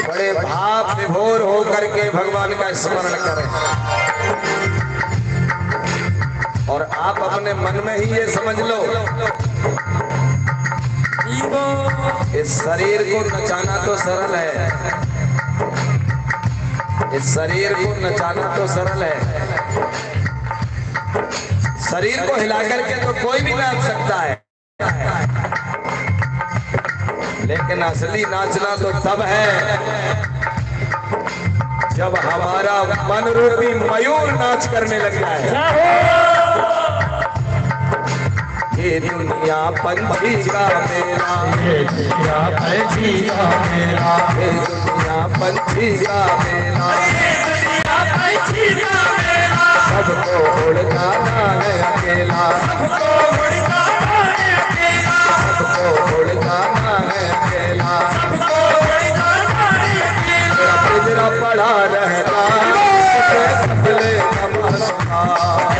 बड़े भाव विभोर होकर के भगवान का स्मरण करें और आप अपने मन में ही ये समझ लो, इस शरीर को नचाना तो सरल है, इस शरीर को नचाना तो सरल है, शरीर को हिला करके तो कोई भी नाच सकता है, लेकिन असली नाचना तो तब है जब हमारा मन रूपी मयूर नाच करने लग जाए। ये दुनिया पंछी का मेला, ये दुनिया पंछी का मेला, ये दुनिया पंछी का मेला, ये दुनिया पंछी का मेला, सबको उड़ जाना है अकेला, सबको उड़ जाना है अकेला, सबको उड़ जाना है अकेला, सबको उड़ जाना है अकेला। पिंजरा पड़ा रहता सबले नमस्कार,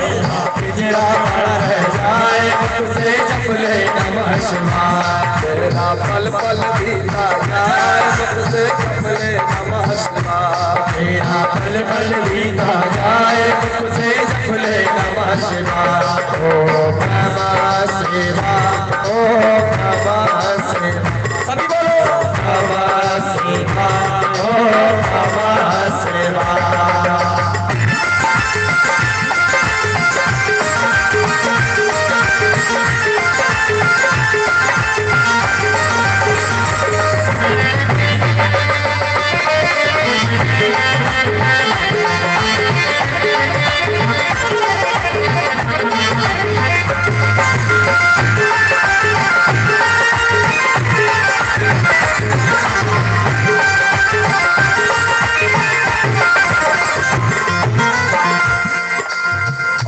पिंजरा पड़ा रह जाए तुझे जपले नमस्कार, तेरा पल पल बीता जाए तुझे जपले नमस्कार, तेरा पल पल बीता जाए तुझे जपले नमस्कार। ओ नमः शिवाय, ओ नमः शिवाय, सभी बोलो नमः शिवाय, ओ नमः शिवाय।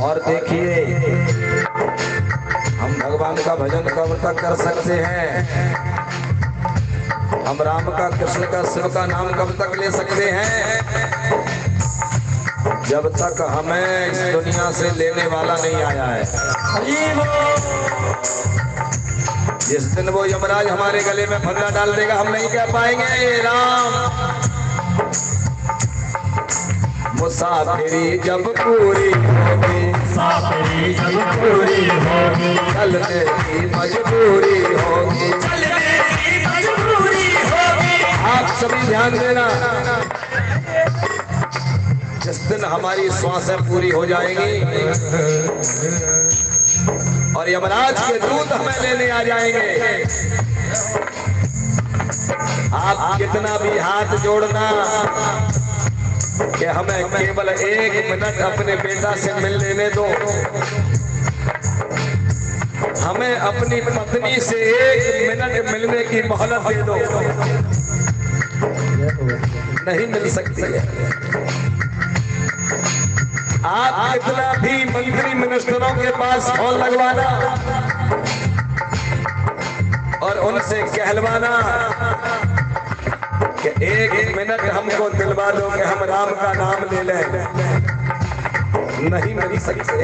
और देखिए हम भगवान का भजन कब तक कर सकते हैं, हम राम का, कृष्ण का, शिव का नाम कब तक ले सकते हैं, जब तक हमें इस दुनिया से लेने वाला नहीं आया है। जिस दिन वो यमराज हमारे गले में फंदा डाल देगा हम नहीं कह पाएंगे राम। मुसाफिरी जब पूरी होगी, मुसाफिरी जब पूरी होगी, चलने की मजबूरी होगी, चलने की मजबूरी होगी। आप सभी ध्यान देना, जिस दिन हमारी श्वासें पूरी हो जाएंगी और यमराज के दूत हमें लेने आ जाएंगे, आप कितना भी हाथ जोड़ना कि हमें केवल 1 मिनट अपने बेटा से मिल लेने दो, हमें अपनी पत्नी से 1 मिनट मिलने की मोहलत दे दो, नहीं मिल सकती है। आप कितना भी मंत्री मिनिस्टरों के पास फोन लगवाना और उनसे कहलवाना कि 1 मिनट हमको दिलवा दो कि हम राम का नाम ले लें, नहीं मिल सकते।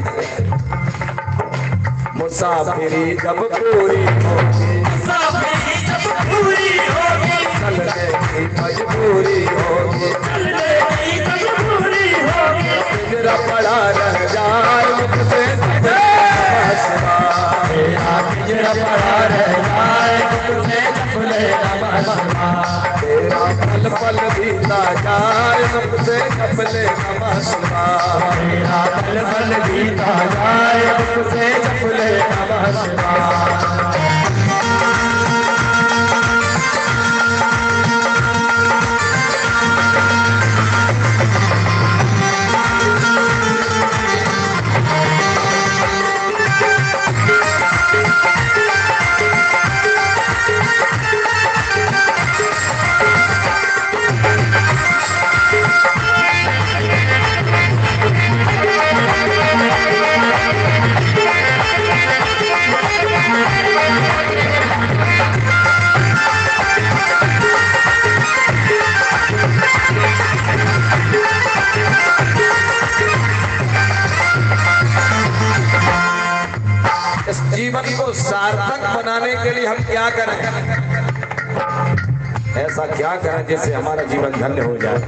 मुसाफिरी जब पूरी होगी, मुसाफिरी जब पूरी होगी, चलने की मजबूरी होगी, चलने की मजबूरी होगी, पिंजरा पड़ा रह जाए मुझसे पिंजरा पड़ा रह जाए तुझे जपले नमस्कार, तेरा पल पल बीता जाए मुझसे जपले नमस्कार, तेरा पल पल बीता जाए मुझसे जपले नमस्कार। ऐसा क्या करें जिससे हमारा जीवन धन्य हो जाए।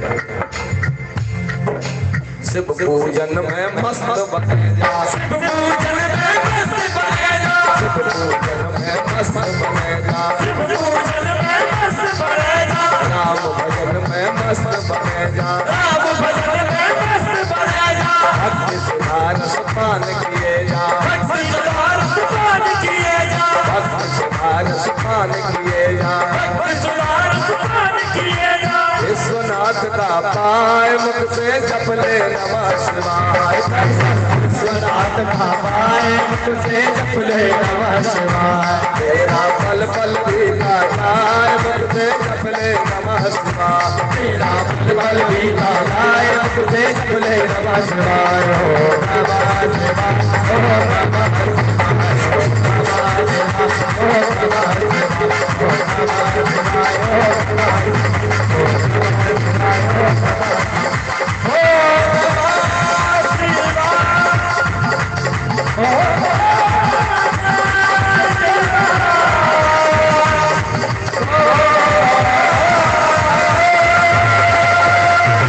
शिव पूजन में मस्त बने जा, शिव पूजन में मस्त बने जा, शिव पूजन में मस्त बने जा, शिव पूजन में मस्त बने जा, राम भजन में मस्त बने जा, राम भजन में मस्त बने जा, भक्ति सुधार सुपान किए जा, भक्ति सुधार सुपान किए जा, भक्ति सुधार सुपान किए जा, भक्ति सुधार सुपान किए जा। विश्वनाथ का पाय मुख से जप ले नमः शिवाय, विश्वनाथ का पाय मुख से जप ले नमः शिवाय, तेरा पल पल बीता जाए मुख से जप ले नमः शिवाय, तेरा पल पल बीता जाए मुख से जप ले नमः शिवाय। हो नमः शिवाय, हो नमः शिवाय, हो नमः शिवाय, हो नमः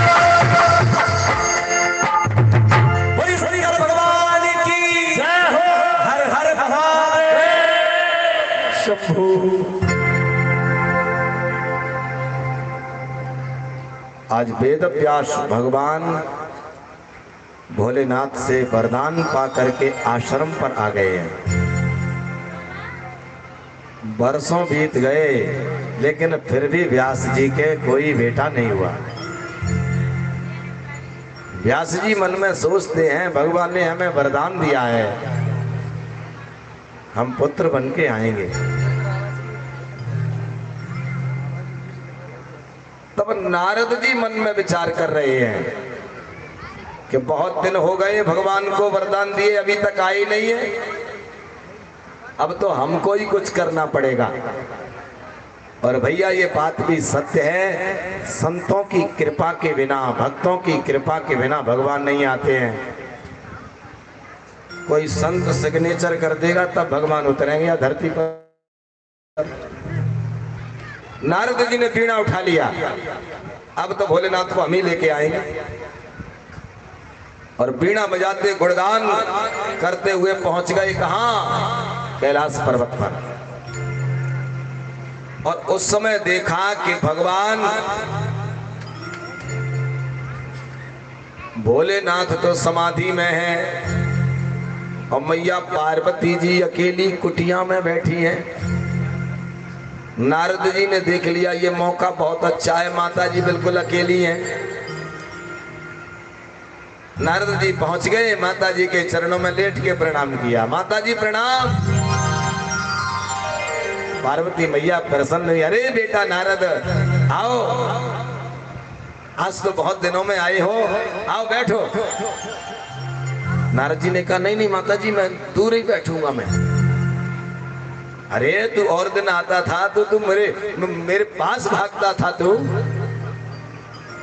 शिवाय, हो आज वेद व्यास भगवान भोलेनाथ से वरदान पा करके आश्रम पर आ गए हैं। बरसों बीत गए लेकिन फिर भी व्यास जी के कोई बेटा नहीं हुआ। व्यास जी मन में सोचते हैं भगवान ने हमें वरदान दिया है, हम पुत्र बन के आएंगे। तब नारद जी मन में विचार कर रहे हैं कि बहुत दिन हो गए भगवान को वरदान दिए, अभी तक आए नहीं है, अब तो हमको ही कुछ करना पड़ेगा। और भैया ये बात भी सत्य है, संतों की कृपा के बिना, भक्तों की कृपा के बिना भगवान नहीं आते हैं। कोई संत सिग्नेचर कर देगा तब भगवान उतरेंगे या धरती पर। नारद जी ने बीड़ा उठा लिया, अब तो भोलेनाथ को हम ही लेके आएंगे। और बीड़ा बजाते गुणगान करते हुए पहुंच गए कहां? कैलाश पर्वत पर। और उस समय देखा कि भगवान भोलेनाथ तो समाधि में है और मैया पार्वती जी अकेली कुटिया में बैठी हैं। नारद जी ने देख लिया ये मौका बहुत अच्छा है, माता जी बिल्कुल अकेली हैं। नारद जी पहुंच गए, माता जी के चरणों में लेट के प्रणाम किया। माता जी प्रणाम। पार्वती मैया प्रसन्न हुई, अरे बेटा नारद आओ, आज तो बहुत दिनों में आए हो, आओ बैठो। नारद जी ने कहा नहीं नहीं माता जी मैं दूर ही बैठूंगा मैं। अरे तू और दिन आता था तो तू मेरे पास भागता था, तू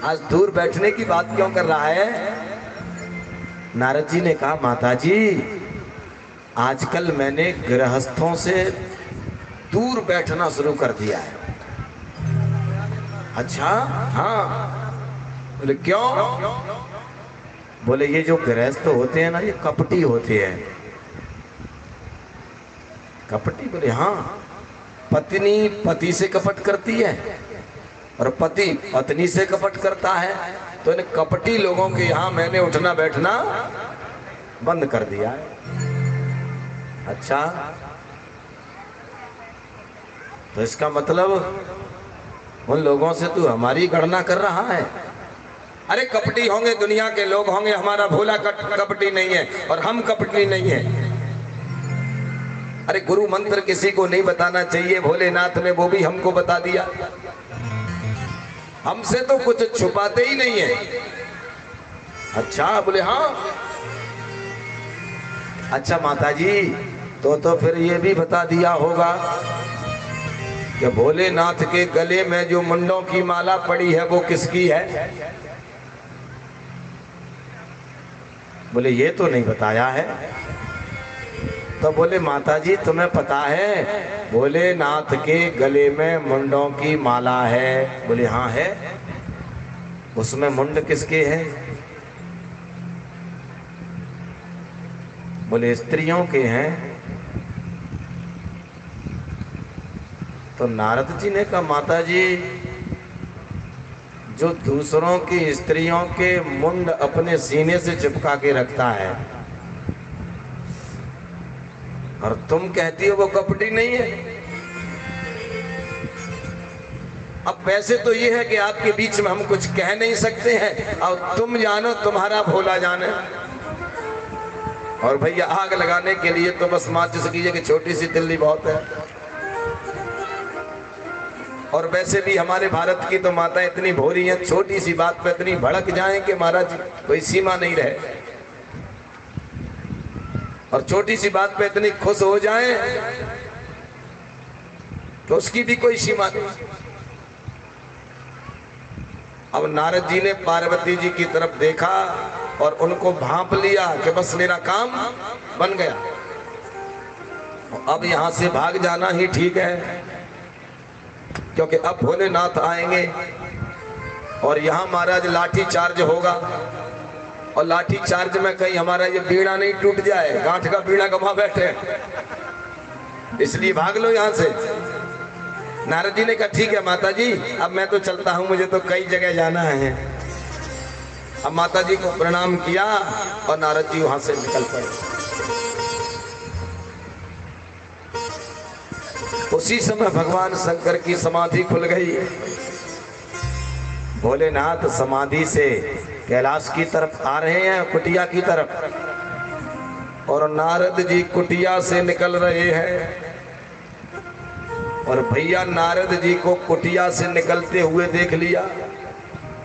आज दूर बैठने की बात क्यों कर रहा है? नारद जी ने कहा माता जी आजकल मैंने गृहस्थों से दूर बैठना शुरू कर दिया है। अच्छा हाँ। बोले क्यों? बोले ये जो गृहस्थ होते हैं ना ये कपटी होते हैं। कपटी? बोले हाँ, पत्नी पति से कपट करती है और पति पत्नी से कपट करता है, तो इन कपटी लोगों के यहाँ मैंने उठना बैठना बंद कर दिया है। अच्छा, तो इसका मतलब उन लोगों से तू हमारी गणना कर रहा है? अरे कपटी होंगे, दुनिया के लोग होंगे, हमारा भोला कपटी नहीं है और हम कपटी नहीं है। अरे गुरु मंत्र किसी को नहीं बताना चाहिए, भोलेनाथ ने वो भी हमको बता दिया। हमसे तो कुछ छुपाते ही नहीं है। अच्छा, बोले हाँ। अच्छा माता जी तो फिर ये भी बता दिया होगा कि भोलेनाथ के गले में जो मुंडों की माला पड़ी है वो किसकी है? बोले ये तो नहीं बताया है। तो बोले माता जी तुम्हें पता है भोलेनाथ के गले में मुंडों की माला है? बोले हाँ है। उसमें मुंड किसके हैं? बोले स्त्रियों के हैं। तो नारद जी ने कहा माता जी जो दूसरों की स्त्रियों के मुंड अपने सीने से चिपका के रखता है और तुम कहती हो वो कपटी नहीं है। अब वैसे तो ये है कि आपके बीच में हम कुछ कह नहीं सकते हैं और तुम जानो तुम्हारा भोला जाने। और भैया आग लगाने के लिए तो बस माचिस कीजिए कि छोटी सी तिल्ली बहुत है। और वैसे भी हमारे भारत की तो माता इतनी भोली है, छोटी सी बात पे इतनी भड़क जाए कि महाराज कोई सीमा नहीं रहे, और छोटी सी बात पे इतनी खुश हो जाए तो उसकी भी कोई सीमा नहीं। अब नारद जी ने पार्वती जी की तरफ देखा और उनको भांप लिया कि बस मेरा काम बन गया, अब यहां से भाग जाना ही ठीक है, क्योंकि अब भोलेनाथ आएंगे और यहां महाराज लाठी चार्ज होगा। और लाठी चार्ज में कहीं हमारा ये बीड़ा नहीं टूट जाए, गांठ का बीड़ा गवा बैठे, इसलिए भाग लो यहां से। नारद जी ने कहा ठीक है माता जी अब मैं तो चलता हूं, मुझे तो कई जगह जाना है। अब माता जी को प्रणाम किया और नारद जी वहां से निकल पड़े। उसी समय भगवान शंकर की समाधि खुल गई। भोलेनाथ समाधि से कैलाश की तरफ आ रहे हैं, कुटिया की तरफ, और नारद जी कुटिया से निकल रहे हैं। और भैया नारद जी को कुटिया से निकलते हुए देख लिया।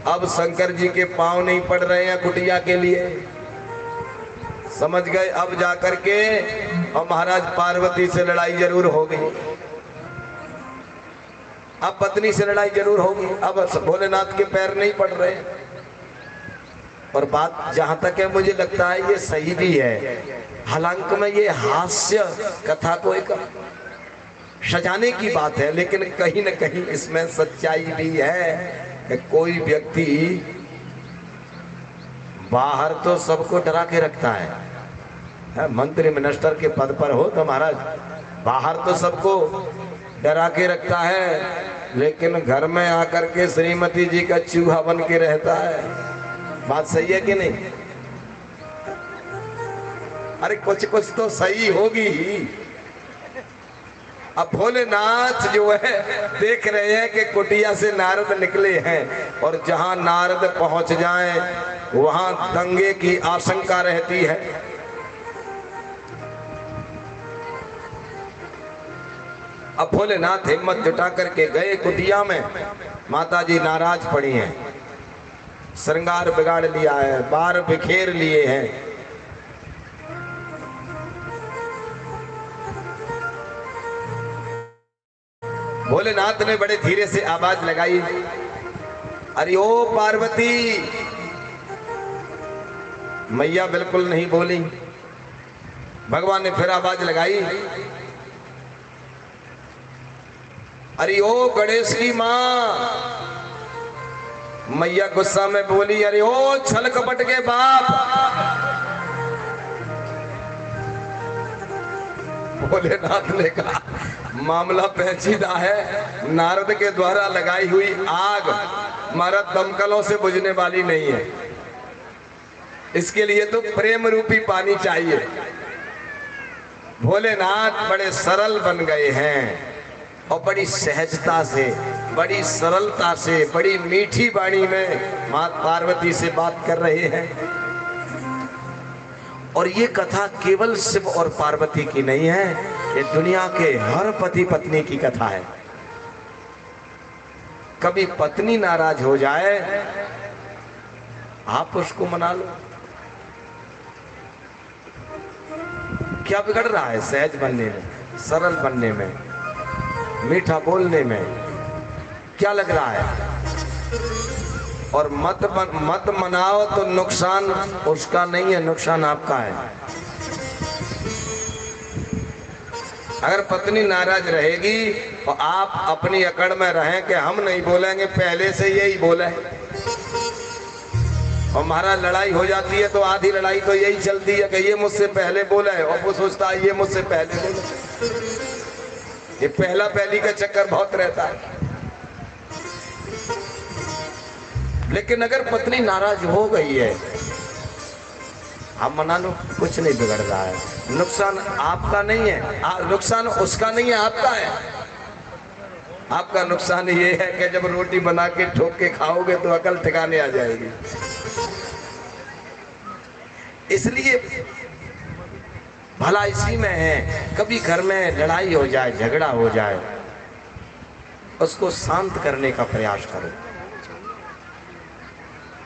अब शंकर जी के पांव नहीं पड़ रहे हैं कुटिया के लिए, समझ गए अब जाकर के और महाराज पार्वती से लड़ाई जरूर होगी, अब पत्नी से लड़ाई जरूर होगी, अब भोलेनाथ के पैर नहीं पड़ रहे। और बात जहां तक है मुझे लगता है ये सही भी है, हालांकि में ये हास्य कथा को एक सजाने की बात है, लेकिन कहीं न कहीं इसमें सच्चाई भी है कि कोई व्यक्ति बाहर तो सबको डरा के रखता है, मंत्री मिनिस्टर के पद पर हो तो महाराज बाहर तो सबको डरा के रखता है, लेकिन घर में आकर के श्रीमती जी का चूहा बन के रहता है। बात सही है कि नहीं? अरे कुछ कुछ तो सही होगी ही। अब भोलेनाथ जो है देख रहे हैं कि कुटिया से नारद निकले हैं, और जहां नारद पहुंच जाएं वहां दंगे की आशंका रहती है। अब भोलेनाथ हिम्मत जुटा करके गए कुटिया में। माता जी नाराज पड़ी हैं, श्रृंगार बिगाड़ लिया है, बार बिखेर लिए हैं। भोलेनाथ ने बड़े धीरे से आवाज लगाई, अरे ओ पार्वती। मैया बिल्कुल नहीं बोली। भगवान ने फिर आवाज लगाई, अरे ओ गणेश की मां। मैया गुस्सा में बोली, अरे ओ छल कपट के बाप। भोलेनाथ ने कहा मामला पेचीदा है, नारद के द्वारा लगाई हुई आग महाराज दमकलों से बुझने वाली नहीं है, इसके लिए तो प्रेम रूपी पानी चाहिए। भोलेनाथ बड़े सरल बन गए हैं और बड़ी सहजता से, बड़ी सरलता से, बड़ी मीठी वाणी में मां पार्वती से बात कर रहे हैं। और ये कथा केवल शिव और पार्वती की नहीं है, ये दुनिया के हर पति पत्नी की कथा है। कभी पत्नी नाराज हो जाए, आप उसको मना लो, क्या बिगड़ रहा है? सहज बनने में, सरल बनने में, मीठा बोलने में क्या लग रहा है? और मत मनाओ तो नुकसान उसका नहीं है, नुकसान आपका है। अगर पत्नी नाराज रहेगी तो आप अपनी अकड़ में रहें कि हम नहीं बोलेंगे, पहले से यही बोला है। और हमारा लड़ाई हो जाती है तो आधी लड़ाई तो यही चलती है कि ये मुझसे पहले बोला है, और वो सोचता है ये मुझसे पहले बोला। ये पहला पहली का चक्कर बहुत रहता है। लेकिन अगर पत्नी नाराज हो गई है, आप मना लो, कुछ नहीं बिगड़ रहा है। नुकसान आपका नहीं है, नुकसान उसका नहीं है, आपका है। आपका नुकसान ये है कि जब रोटी बना के ठोक के खाओगे तो अकल ठिकाने आ जाएगी। इसलिए भला इसी में है, कभी घर में लड़ाई हो जाए, झगड़ा हो जाए, उसको शांत करने का प्रयास करो।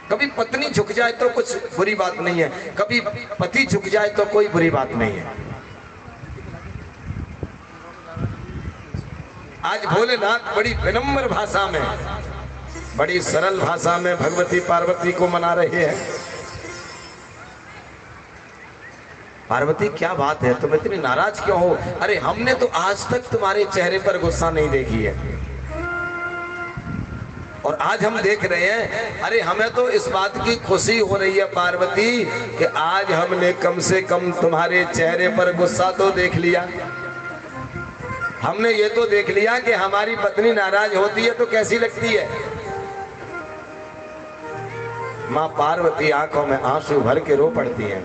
कभी पत्नी झुक जाए तो कुछ बुरी बात नहीं है, कभी पति झुक जाए तो कोई बुरी बात नहीं है। आज भोलेनाथ बड़ी विनम्र भाषा में, बड़ी सरल भाषा में भगवती पार्वती को मना रहे हैं। पार्वती क्या बात है, तुम इतनी नाराज क्यों हो? अरे हमने तो आज तक तुम्हारे चेहरे पर गुस्सा नहीं देखी है, और आज हम देख रहे हैं। अरे हमें तो इस बात की खुशी हो रही है पार्वती कि आज हमने कम से कम तुम्हारे चेहरे पर गुस्सा तो देख लिया। हमने ये तो देख लिया कि हमारी पत्नी नाराज होती है तो कैसी लगती है। मां पार्वती आंखों में आंसू भर के रो पड़ती हैं।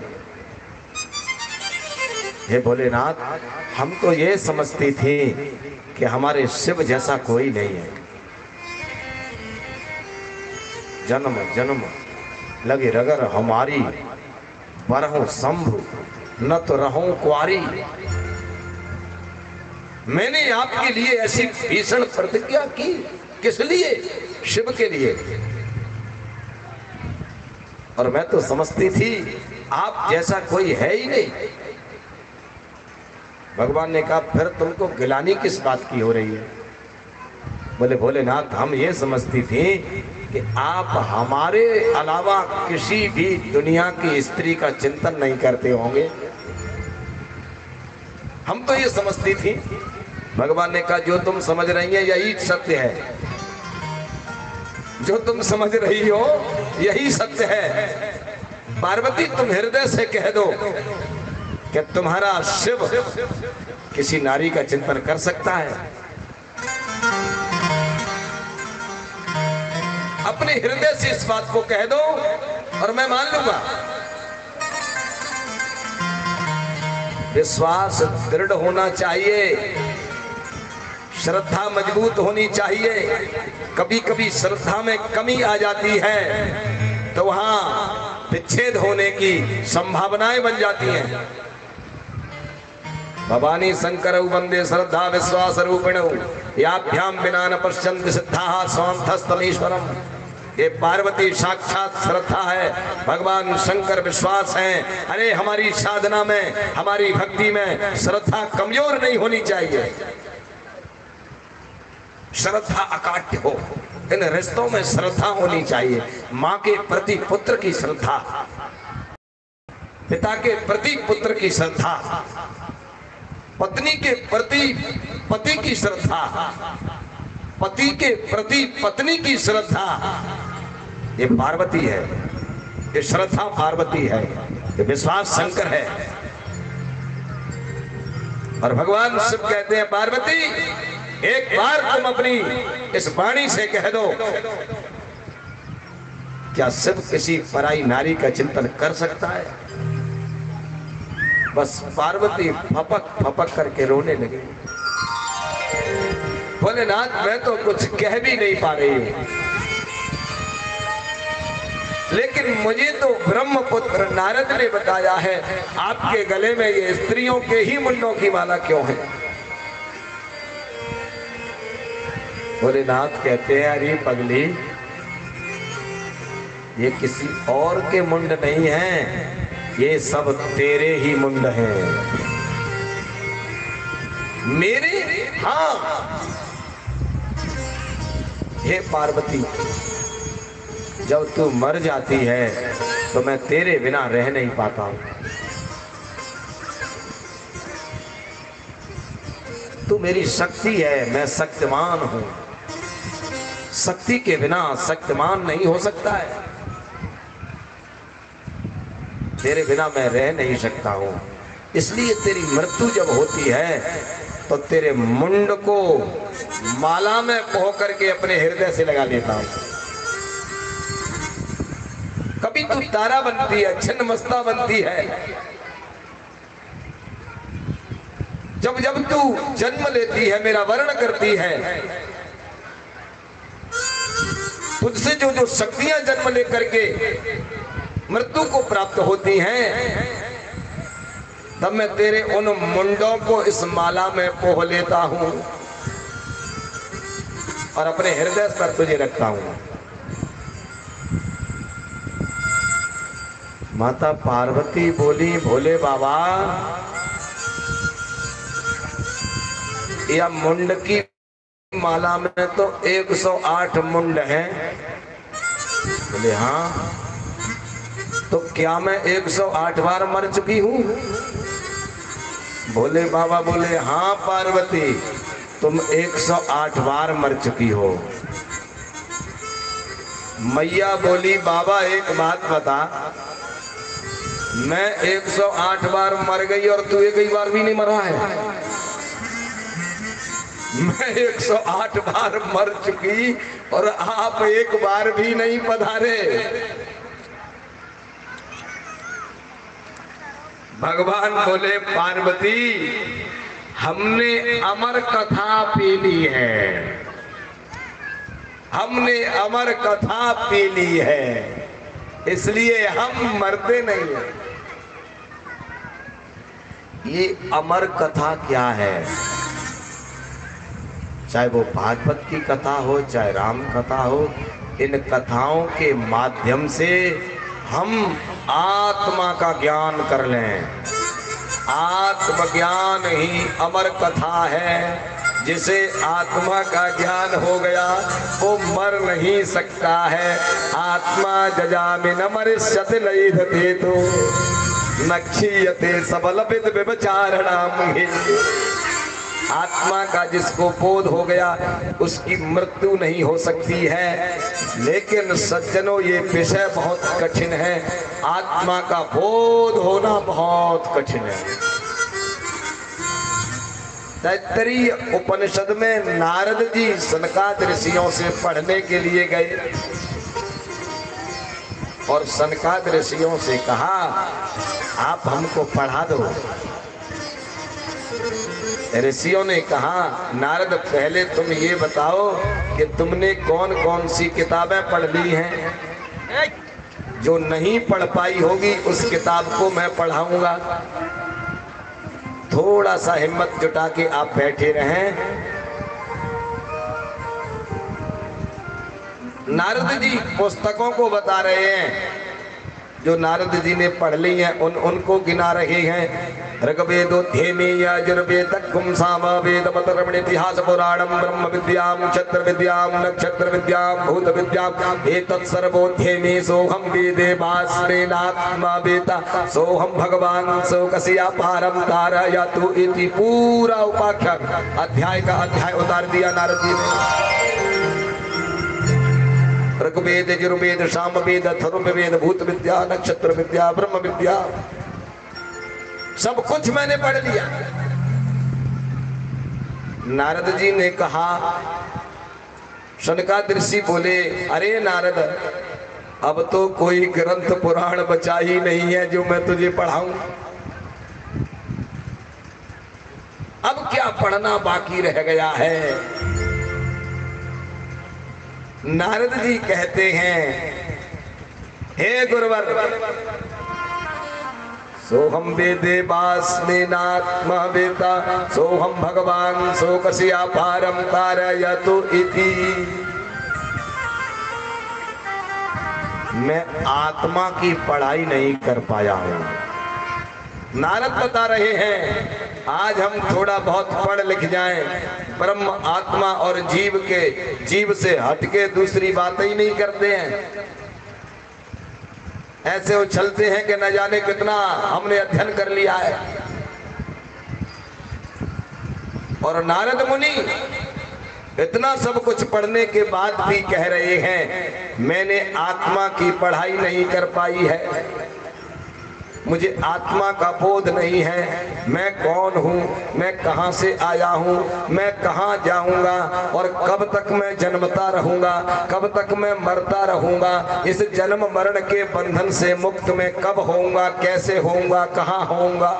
हे भोलेनाथ, हम तो ये समझती थी कि हमारे शिव जैसा कोई नहीं है। जन्म जन्म लगे रगर हमारी, बरहूं शंभु न तो रहूं कुआरी। मैंने आपके लिए ऐसी भीषण प्रतिज्ञा की, किस लिए? शिव के लिए। और मैं तो समझती थी आप जैसा कोई है ही नहीं। भगवान ने कहा फिर तुमको गिलानी किस बात की हो रही है? बोले भोलेनाथ, हम ये समझती थी कि आप हमारे अलावा किसी भी दुनिया की स्त्री का चिंतन नहीं करते होंगे। हम तो ये समझती थी। भगवान ने कहा जो तुम समझ रही है यही सत्य है, जो तुम समझ रही हो यही सत्य है। पार्वती तुम हृदय से कह दो कि तुम्हारा शिव किसी नारी का चिंतन कर सकता है। अपने हृदय से इस बात को कह दो और मैं मान लूंगा। विश्वास दृढ़ होना चाहिए, श्रद्धा मजबूत होनी चाहिए। कभी कभी श्रद्धा में कमी आ जाती है तो वहां विच्छेद होने की संभावनाएं बन जाती हैं। भवानी शंकर वंदे श्रद्धा विश्वास रूपिण याभ्याम बिना न पश्यन्ति सिद्धाः स्वांतस्तमीश्वरम। ये पार्वती साक्षात श्रद्धा है, भगवान शंकर विश्वास है। अरे हमारी साधना में, हमारी भक्ति में श्रद्धा कमजोर नहीं होनी चाहिए। श्रद्धा अकाट्य हो, इन रिश्तों में श्रद्धा होनी चाहिए। माँ के प्रति पुत्र की श्रद्धा, पिता के प्रति पुत्र की श्रद्धा, पत्नी के प्रति पति की श्रद्धा, पति के प्रति पत्नी की श्रद्धा, ये पार्वती है। ये श्रद्धा पार्वती है, ये विश्वास शंकर है। और भगवान शिव कहते हैं पार्वती एक बार तुम अपनी इस वाणी से कह दो, क्या शिव किसी पराई नारी का चिंतन कर सकता है? बस पार्वती फपक फपक करके रोने लगी। भोलेनाथ मैं तो कुछ कह भी नहीं पा रही हूं, लेकिन मुझे तो ब्रह्मपुत्र नारद ने बताया है आपके गले में ये स्त्रियों के ही मुंडों की माला क्यों है? भोलेनाथ कहते हैं अरे पगली, ये किसी और के मुंड नहीं है, ये सब तेरे ही मुंड हैं। मेरे? हाँ। हे पार्वती, जब तू मर जाती है तो मैं तेरे बिना रह नहीं पाता हूं। तू मेरी शक्ति है, मैं शक्तिमान हूं। शक्ति के बिना शक्तिमान नहीं हो सकता है। तेरे बिना मैं रह नहीं सकता हूं। इसलिए तेरी मृत्यु जब होती है तो तेरे मुंड को माला में पोह करके अपने हृदय से लगा लेता हूं। कभी तू तारा बनती है, छिन्नमस्ता बनती है। जब जब तू जन्म लेती है, मेरा वर्ण करती है, तुझसे जो जो शक्तियां जन्म लेकर के मृत्यु को प्राप्त होती हैं, तब मैं तेरे उन मुंडों को इस माला में पोह लेता हूं और अपने हृदय पर तुझे रखता हूं। माता पार्वती बोली, भोले बाबा, या मुंड की माला में तो 108 मुंड हैं। बोले हाँ, तो क्या मैं 108 बार मर चुकी हूं? भोले बाबा बोले हाँ पार्वती, तुम 108 बार मर चुकी हो। मैया बोली, बाबा एक बात बता, मैं 108 बार मर गई और तू एक ही बार भी नहीं मरा है। मैं 108 बार मर चुकी और आप एक बार भी नहीं पधारे। भगवान बोले, पार्वती, हमने अमर कथा पी ली है, हमने अमर कथा पी ली है, इसलिए हम मरते नहीं हैं। ये अमर कथा क्या है? चाहे वो भागवत की कथा हो, चाहे राम कथा हो, इन कथाओं के माध्यम से हम आत्मा का ज्ञान कर लें। आत्मज्ञान ही अमर कथा है। जिसे आत्मा का ज्ञान हो गया वो मर नहीं सकता है। आत्मा जजामि न मरिष्यति लैधते तो न क्षीयते सबलविद व्यभिचारणाम। आत्मा का जिसको बोध हो गया उसकी मृत्यु नहीं हो सकती है। लेकिन सज्जनों, ये विषय बहुत कठिन है। आत्मा का बोध होना बहुत कठिन है। तैत्तरीय उपनिषद में नारद जी सनकादिक ऋषियों से पढ़ने के लिए गए और सनकादिक ऋषियों से कहा, आप हमको पढ़ा दो। ऋषियों ने कहा, नारद, पहले तुम ये बताओ कि तुमने कौन कौन सी किताबें पढ़ ली हैं। जो नहीं पढ़ पाई होगी उस किताब को मैं पढ़ाऊंगा। थोड़ा सा हिम्मत जुटा के आप बैठे रहें। नारद जी पुस्तकों को बता रहे हैं जो नारद जी ने पढ़ ली हैं, उनको गिना रहे हैं। ऋग्वेदोध्येमे यजुर्वेदं सामवेद मतरमण इतिहास पुराणं ब्रह्म विद्यां क्षत्र विद्यां नक्षत्र विद्यां भूत विद्यां एतत् सर्वोध्येमे सोहम वेदे वास्मेनात्मा वेता सोहम भगवान शोकस्या पारम तारयतु इति पूरा उपाख्यान अध्याय का अध्याय उतार दिया नारद जी ने। ऋग्वेद, यजुर्वेद, सामवेद, अथर्ववेद, भूत विद्या, नक्षत्र विद्या, ब्रह्म विद्या, सब कुछ मैंने पढ़ लिया। नारद जी ने कहा, सनकादिक ऋषि बोले, अरे नारद, अब तो कोई ग्रंथ पुराण बचा ही नहीं है जो मैं तुझे पढ़ाऊं। अब क्या पढ़ना बाकी रह गया है? नारद जी कहते हैं, हे गुरुवर, सोहम वेदे वास्मेनात्मा वेता सोहम भगवान शोकस्या पारम तारयतु इति। मैं आत्मा की पढ़ाई नहीं कर पाया हूं। नारद बता रहे हैं, आज हम थोड़ा बहुत पढ़ लिख जाएं, ब्रह्म, आत्मा और जीव से हटके दूसरी बातें ही नहीं करते हैं। ऐसे उछलते हैं कि न जाने कितना हमने अध्ययन कर लिया है। और नारद मुनि इतना सब कुछ पढ़ने के बाद भी कह रहे हैं मैंने आत्मा की पढ़ाई नहीं कर पाई है, मुझे आत्मा का बोध नहीं है, मैं कौन हूँ, मैं कहाँ से आया हूँ, मैं कहाँ जाऊंगा और कब तक मैं जन्मता रहूंगा, कब तक मैं मरता रहूंगा, इस जन्म मरण के बंधन से मुक्त मैं कब होऊंगा, कैसे होऊंगा, कहाँ होऊंगा,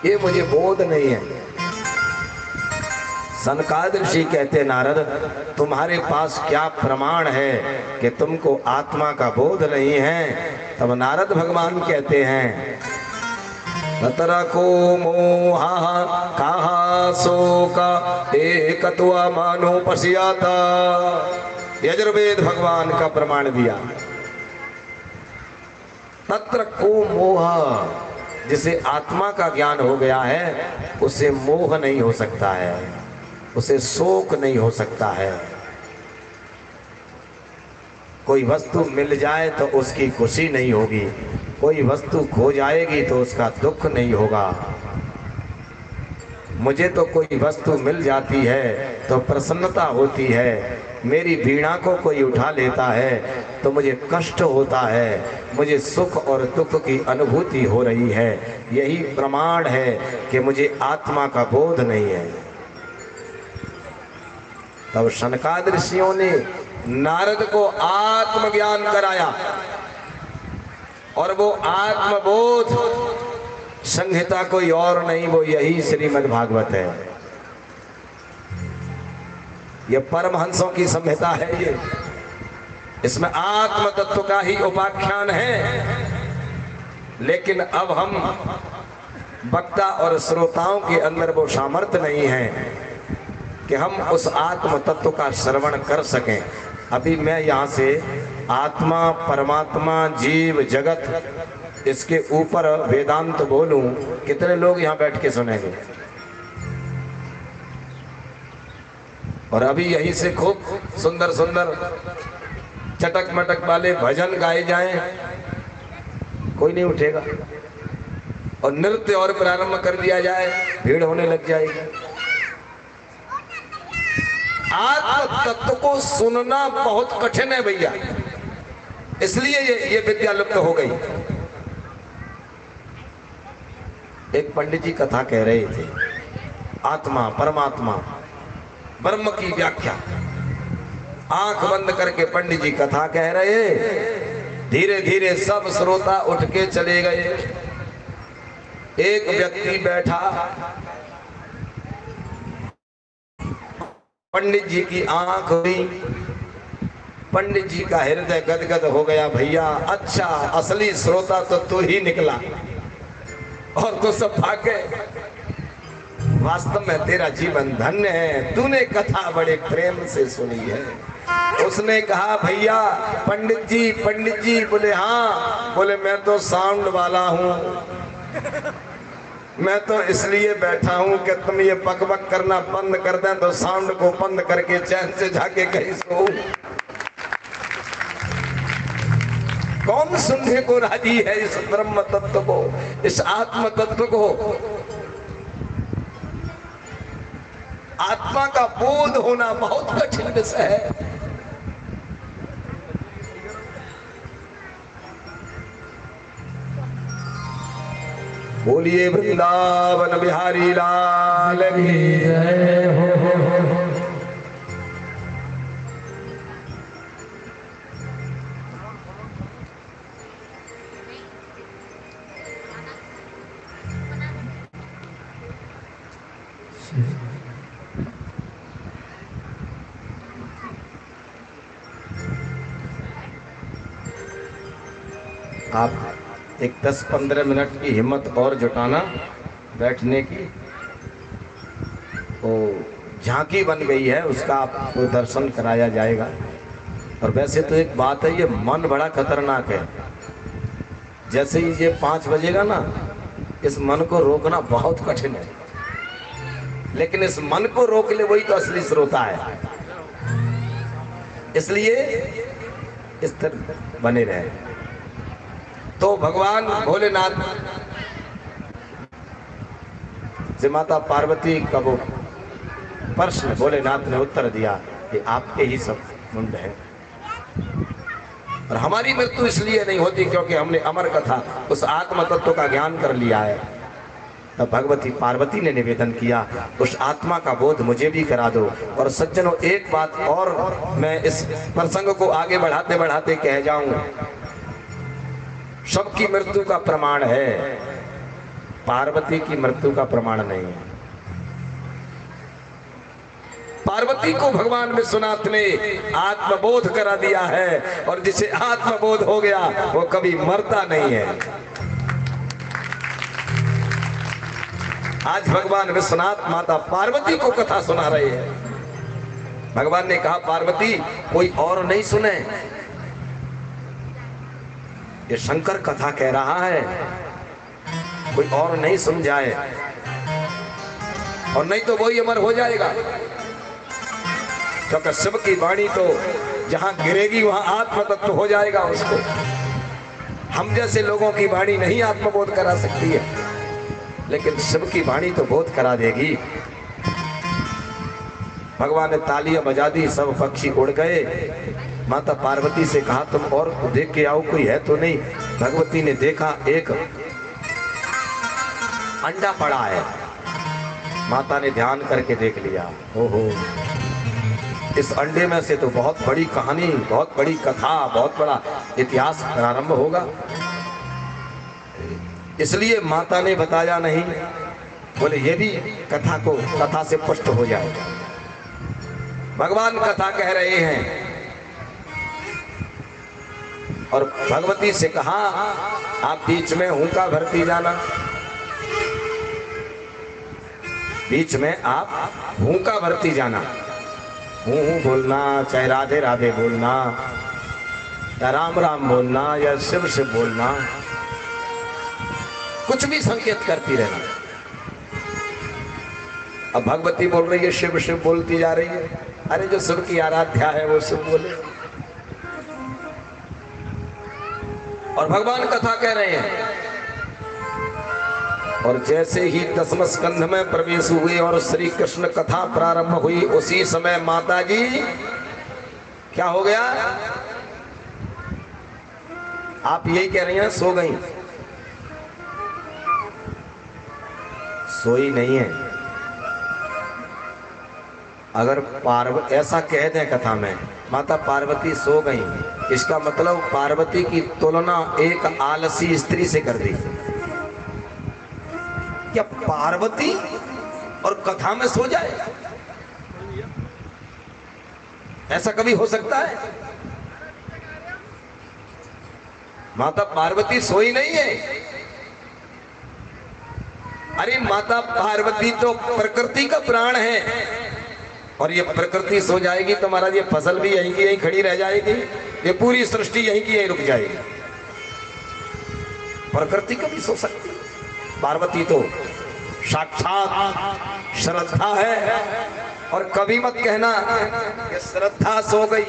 ये मुझे बोध नहीं है। सनकादिक ऋषि कहते नारद तुम्हारे पास क्या प्रमाण है कि तुमको आत्मा का बोध नहीं है? तब नारद भगवान कहते हैं ततरा को मोहा कहा शोका एकत्वा मानो पश्याता। यजुर्वेद भगवान का प्रमाण दिया। तत्र को मोहा, जिसे आत्मा का ज्ञान हो गया है उसे मोह नहीं हो सकता है, उसे शोक नहीं हो सकता है। कोई वस्तु मिल जाए तो उसकी खुशी नहीं होगी, कोई वस्तु खो जाएगी तो उसका दुख नहीं होगा। मुझे तो कोई वस्तु मिल जाती है तो प्रसन्नता होती है, मेरी वीणा को कोई उठा लेता है तो मुझे कष्ट होता है, मुझे सुख और दुख की अनुभूति हो रही है। यही प्रमाण है कि मुझे आत्मा का बोध नहीं है। तब सनकादिक ऋषियों ने नारद को आत्मज्ञान कराया और वो आत्मबोध संहिता कोई और नहीं, वो यही श्रीमद् भागवत है। ये परमहंसों की संहिता है। ये इसमें आत्म तत्व का ही उपाख्यान है, लेकिन अब हम वक्ता और श्रोताओं के अंदर वो सामर्थ्य नहीं है कि हम उस आत्म तत्व का श्रवण कर सकें। अभी मैं यहाँ से आत्मा, परमात्मा, जीव, जगत, इसके ऊपर वेदांत बोलूं, कितने लोग यहाँ बैठ के सुनेंगे? और अभी यहीं से खूब सुंदर सुंदर चटक मटक वाले भजन गाए जाएं, कोई नहीं उठेगा। और नृत्य और प्रारंभ कर दिया जाए, भीड़ होने लग जाएगी। आत्म तत्व को सुनना बहुत कठिन है भैया, इसलिए ये विद्या लुप्त हो गई। एक पंडित जी कथा कह रहे थे, आत्मा, परमात्मा, ब्रह्म की व्याख्या। आंख बंद करके पंडित जी कथा कह रहे, धीरे धीरे सब श्रोता उठ के चले गए। एक व्यक्ति बैठा, पंडित जी की आंख हुई, पंडित जी का हृदय गदगद हो गया। भैया अच्छा, असली श्रोता तो तू ही निकला और तो सब भागे। वास्तव में तेरा जीवन धन्य है, तूने कथा बड़े प्रेम से सुनी है। उसने कहा भैया पंडित जी। बोले हाँ। बोले मैं तो साउंड वाला हूँ, मैं तो इसलिए बैठा हूं कि तुम ये बकबक करना बंद कर दें तो साउंड को बंद करके चैन से जाके कहीं सो। कौन सुनने को राजी है इस ब्रह्म तत्व को, इस आत्म तत्व को? आत्मा का बोध होना बहुत कठिन विषय है। बोलिए वृंदावन बिहारी लाल की जय हो। आप एक 10-15 मिनट की हिम्मत और जुटाना बैठने की। तो झांकी बन गई है, उसका आपको दर्शन कराया जाएगा। और वैसे तो एक बात है, ये मन बड़ा खतरनाक है। जैसे ही ये 5 बजेगा ना, इस मन को रोकना बहुत कठिन है, लेकिन इस मन को रोक ले वही तो असली श्रोता है। इसलिए इस तरह बने रहे। तो भगवान भोलेनाथ से माता पार्वती का वो प्रश्न भोलेनाथ ने उत्तर दिया कि आपके ही सब मुंड है, और हमारी मृत्यु इसलिए नहीं होती क्योंकि हमने अमर कथा उस आत्म तत्व का ज्ञान कर लिया है। तब भगवती पार्वती ने निवेदन किया, उस आत्मा का बोध मुझे भी करा दो। और सज्जनों, एक बात और मैं इस प्रसंग को आगे बढ़ाते बढ़ाते कह जाऊं, सबकी मृत्यु का प्रमाण है, पार्वती की मृत्यु का प्रमाण नहीं है। पार्वती को भगवान विश्वनाथ ने आत्मबोध करा दिया है, और जिसे आत्मबोध हो गया वो कभी मरता नहीं है। आज भगवान विश्वनाथ माता पार्वती को कथा सुना रहे हैं। भगवान ने कहा, पार्वती कोई और नहीं सुने, ये शंकर कथा कह रहा है, कोई और नहीं सुन जाए, और नहीं तो वही अमर हो जाएगा। क्योंकि शिव की वाणी तो जहां गिरेगी वहां आत्म तत्व हो जाएगा उसको। हम जैसे लोगों की वाणी नहीं आत्मबोध करा सकती है, लेकिन शिव की वाणी तो बोध करा देगी। भगवान ने तालियां बजा दी, सब पक्षी उड़ गए। माता पार्वती से कहा, तुम और देख के आओ, कोई है तो नहीं। भगवती ने देखा, एक अंडा पड़ा है। माता ने ध्यान करके देख लिया, ओहो, इस अंडे में से तो बहुत बड़ी कहानी, बहुत बड़ी कथा, बहुत बड़ा इतिहास प्रारंभ होगा। इसलिए माता ने बताया नहीं, बोले ये भी कथा से पुष्ट हो जाएगा। भगवान कथा कह रहे हैं, और भगवती से कहा, आप बीच में हुंका भरती जाना, बीच में आप हुंका भरती जाना, हूँ बोलना, चाहे राधे राधे बोलना, या राम राम बोलना, या शिव शिव बोलना, कुछ भी संकेत करती रहना। अब भगवती बोल रही है, शिव शिव बोलती जा रही है। अरे जो शिव की आराध्या है वो शिव बोले। और भगवान कथा कह रहे हैं, और जैसे ही 10वें स्कंध में प्रवेश हुए और श्री कृष्ण कथा प्रारंभ हुई, उसी समय माता जी क्या हो गया? आप यही कह रही हैं, सो गई? सोई नहीं है। अगर ऐसा कह दें कथा में, माता पार्वती सो गई, इसका मतलब पार्वती की तुलना एक आलसी स्त्री से कर दी। क्या पार्वती और कथा में सो जाए? ऐसा कभी हो सकता है? माता पार्वती सोई नहीं है। अरे माता पार्वती तो प्रकृति का प्राण है, और ये प्रकृति सो जाएगी तो महाराज ये फसल भी यहीं की यहीं खड़ी रह जाएगी, ये पूरी सृष्टि यहीं की यहीं रुक जाएगी। प्रकृति कभी सो सकती? पार्वती तो साक्षात श्रद्धा है, और कभी मत कहना कि श्रद्धा सो गई।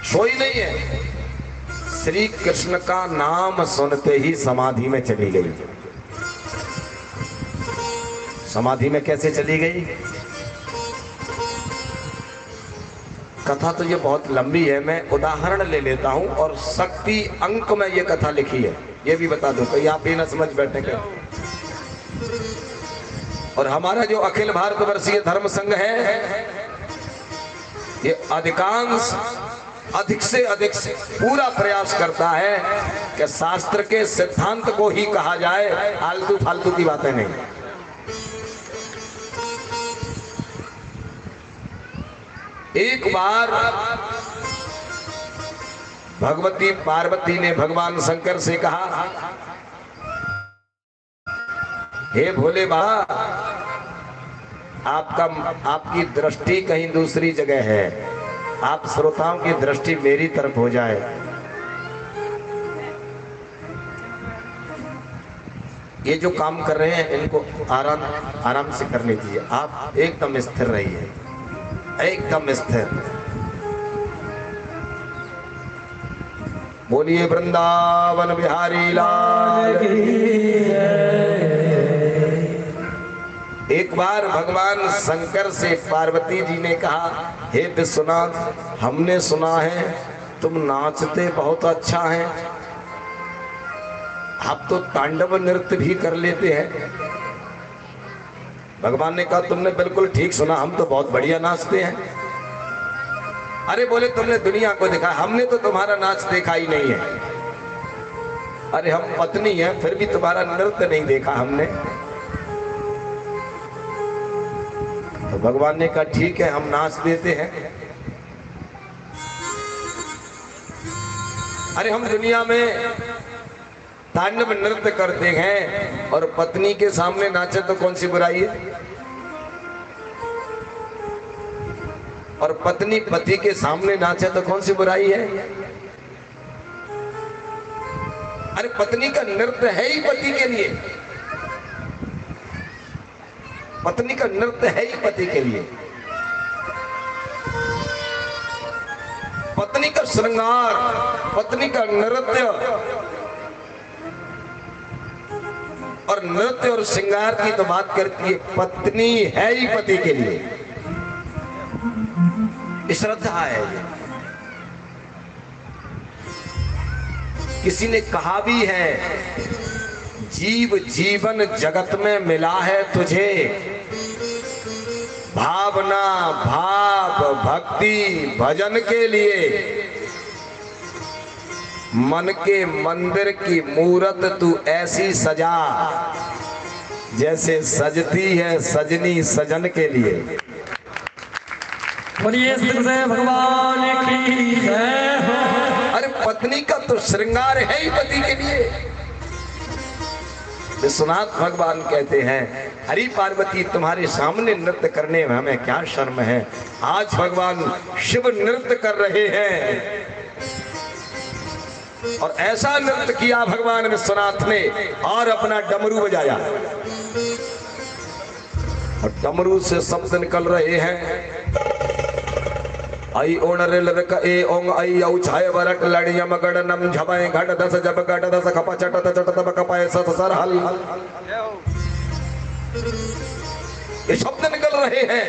सोई नहीं है। श्री कृष्ण का नाम सुनते ही समाधि में चली गई। समाधि में कैसे चली गई? कथा तो ये बहुत लंबी है, मैं उदाहरण ले लेता हूं, और शक्ति अंक में ये कथा लिखी है, ये भी बता दूं, कहीं आप ही ना समझ बैठे क्या। और हमारा जो अखिल भारतवर्षीय धर्म संघ है, ये अधिकांश अधिक से अधिक पूरा प्रयास करता है कि शास्त्र के सिद्धांत को ही कहा जाए, आलतू फालतू की बातें नहीं। एक बार भगवती पार्वती ने भगवान शंकर से कहा, हे भोले बाबा, आपकी दृष्टि कहीं दूसरी जगह है, आप श्रोताओं की दृष्टि मेरी तरफ हो जाए। ये जो काम कर रहे हैं इनको आराम आराम से कर लीजिए, आप एकदम स्थिर रहिए, एकदम स्थिर। बोलिए वृंदावन बिहारी लाल की। एक बार भगवान शंकर से पार्वती जी ने कहा, हे विश्वनाथ, हमने सुना है तुम नाचते बहुत अच्छा है, आप तो तांडव नृत्य भी कर लेते हैं। भगवान ने कहा, तुमने बिल्कुल ठीक सुना, हम तो बहुत बढ़िया नाचते हैं। अरे बोले, तुमने दुनिया को देखा, हमने तो तुम्हारा नाच देखा ही नहीं है। अरे हम पत्नी हैं, फिर भी तुम्हारा नृत्य नहीं देखा हमने। तो भगवान ने कहा, ठीक है, हम नाच देते हैं। अरे हम दुनिया में तांडव नृत्य करते हैं और पत्नी के सामने नाचे तो कौन सी बुराई है? और पत्नी पति के सामने नाचे तो कौन सी बुराई है? अरे पत्नी का नृत्य है ही पति के लिए, पत्नी का नृत्य है ही पति के लिए। पत्नी का श्रृंगार, पत्नी का नृत्य, और नृत्य और श्रृंगार की तो बात करती है, पत्नी है ही पति के लिए। श्रद्धा है। किसी ने कहा भी है, जीव जीवन जगत में मिला है तुझे, भावना भाव भक्ति भजन के लिए, मन के मंदिर की मूरत तू ऐसी सजा, जैसे सजती है सजनी सजन के लिए। बोलिए भगवान की जय हो। अरे पत्नी का तो श्रृंगार है ही पति के लिए। विश्वनाथ भगवान कहते हैं, हरि पार्वती तुम्हारे सामने नृत्य करने में हमें क्या शर्म है। आज भगवान शिव नृत्य कर रहे हैं, और ऐसा नृत्य किया भगवान विश्वनाथ ने, और अपना डमरू बजाया, और डमरू से शब्द निकल रहे हैं, आई ओणरे लरक ए ओंग आई औ छाय वरक लड़ियम गड़नम झपाए घट दस जब घट दस खपा चट चट तब कपाए सत सर हल। ये शब्द निकल रहे हैं।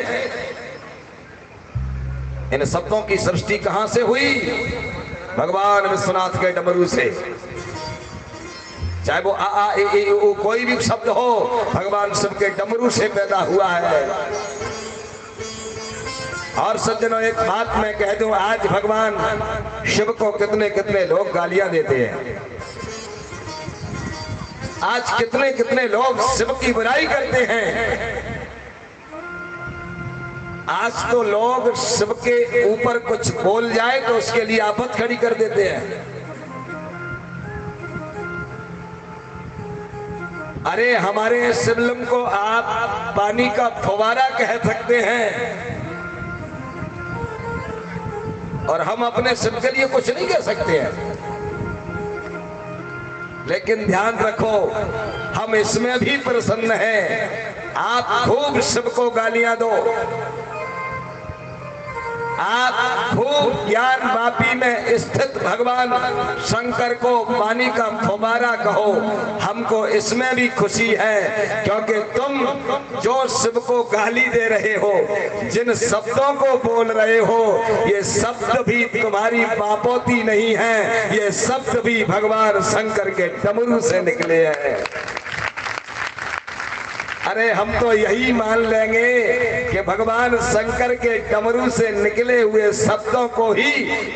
इन शब्दों की सृष्टि कहां से हुई? भगवान विश्वनाथ के डमरू से। चाहे वो आ आ ए ए ओ कोई भी शब्द हो, भगवान शिव के डमरू से पैदा हुआ है। और सज्जनों, एक बात मैं कह दूं, आज भगवान शिव को कितने कितने लोग गालियां देते हैं। आज कितने कितने लोग शिव की बुराई करते हैं। आज तो लोग शिव के ऊपर कुछ बोल जाए तो उसके लिए आफत खड़ी कर देते हैं। अरे हमारे शिवलिंग को आप पानी का फव्वारा कह सकते हैं, और हम अपने शिव के लिए कुछ नहीं कह सकते हैं। लेकिन ध्यान रखो, हम इसमें भी प्रसन्न हैं। आप खूब शिव को गालियां दो, आप खूब ज्ञान वापी में स्थित भगवान शंकर को पानी का फव्वारा कहो, हमको इसमें भी खुशी है। क्योंकि तुम जो शिव को गाली दे रहे हो, जिन शब्दों को बोल रहे हो, ये शब्द भी तुम्हारी पापोती नहीं है, ये शब्द भी भगवान शंकर के डमरू से निकले हैं। अरे हम तो यही मान लेंगे कि भगवान शंकर के डमरू से निकले हुए शब्दों को ही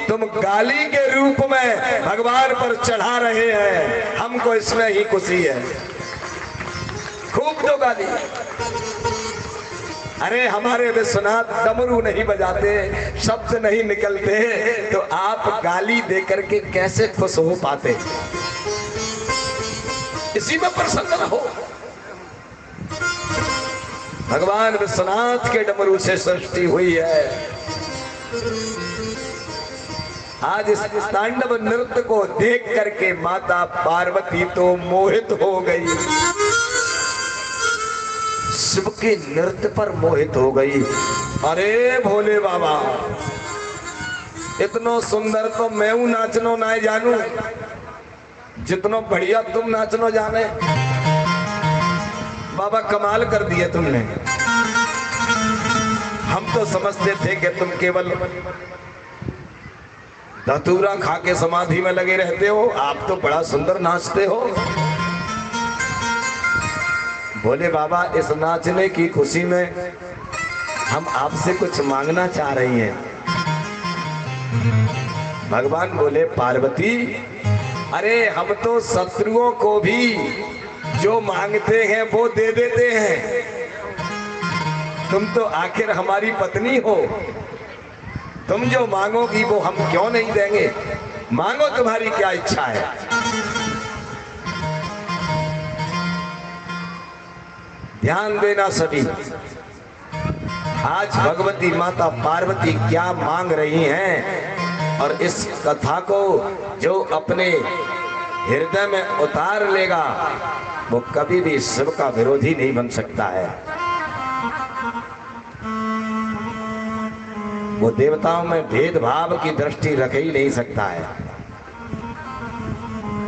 तुम गाली के रूप में भगवान पर चढ़ा रहे हैं। हमको इसमें ही खुशी है। खूब दो गाली। अरे हमारे विश्वनाथ डमरू नहीं बजाते, शब्द नहीं निकलते, तो आप गाली देकर के कैसे खुश हो पाते? इसी में प्रसन्न रहो। भगवान विश्वनाथ के डमरू से सृष्टि हुई है। आज इस तांडव नृत्य को देख करके माता पार्वती तो मोहित हो गई, शिव के नृत्य पर मोहित हो गई। अरे भोले बाबा, इतनो सुंदर तो मैं हूं नाचनो ना जानू, जितनो बढ़िया तुम नाचनो जाने। बाबा कमाल कर दिए तुमने। हम तो समझते थे कि तुम केवल धतूरा खा के समाधि में लगे रहते हो, आप तो बड़ा सुंदर नाचते हो। बोले बाबा इस नाचने की खुशी में हम आपसे कुछ मांगना चाह रही हैं। भगवान बोले पार्वती, अरे हम तो शत्रुओं को भी जो मांगते हैं वो दे देते हैं, तुम तो आखिर हमारी पत्नी हो, तुम जो मांगोगी वो हम क्यों नहीं देंगे। मांगो, तुम्हारी क्या इच्छा है। ध्यान देना सभी, आज भगवती माता पार्वती क्या मांग रही हैं, और इस कथा को जो अपने हृदय में उतार लेगा वो कभी भी शिव का विरोधी नहीं बन सकता है। वो देवताओं में भेदभाव की दृष्टि रख ही नहीं सकता है।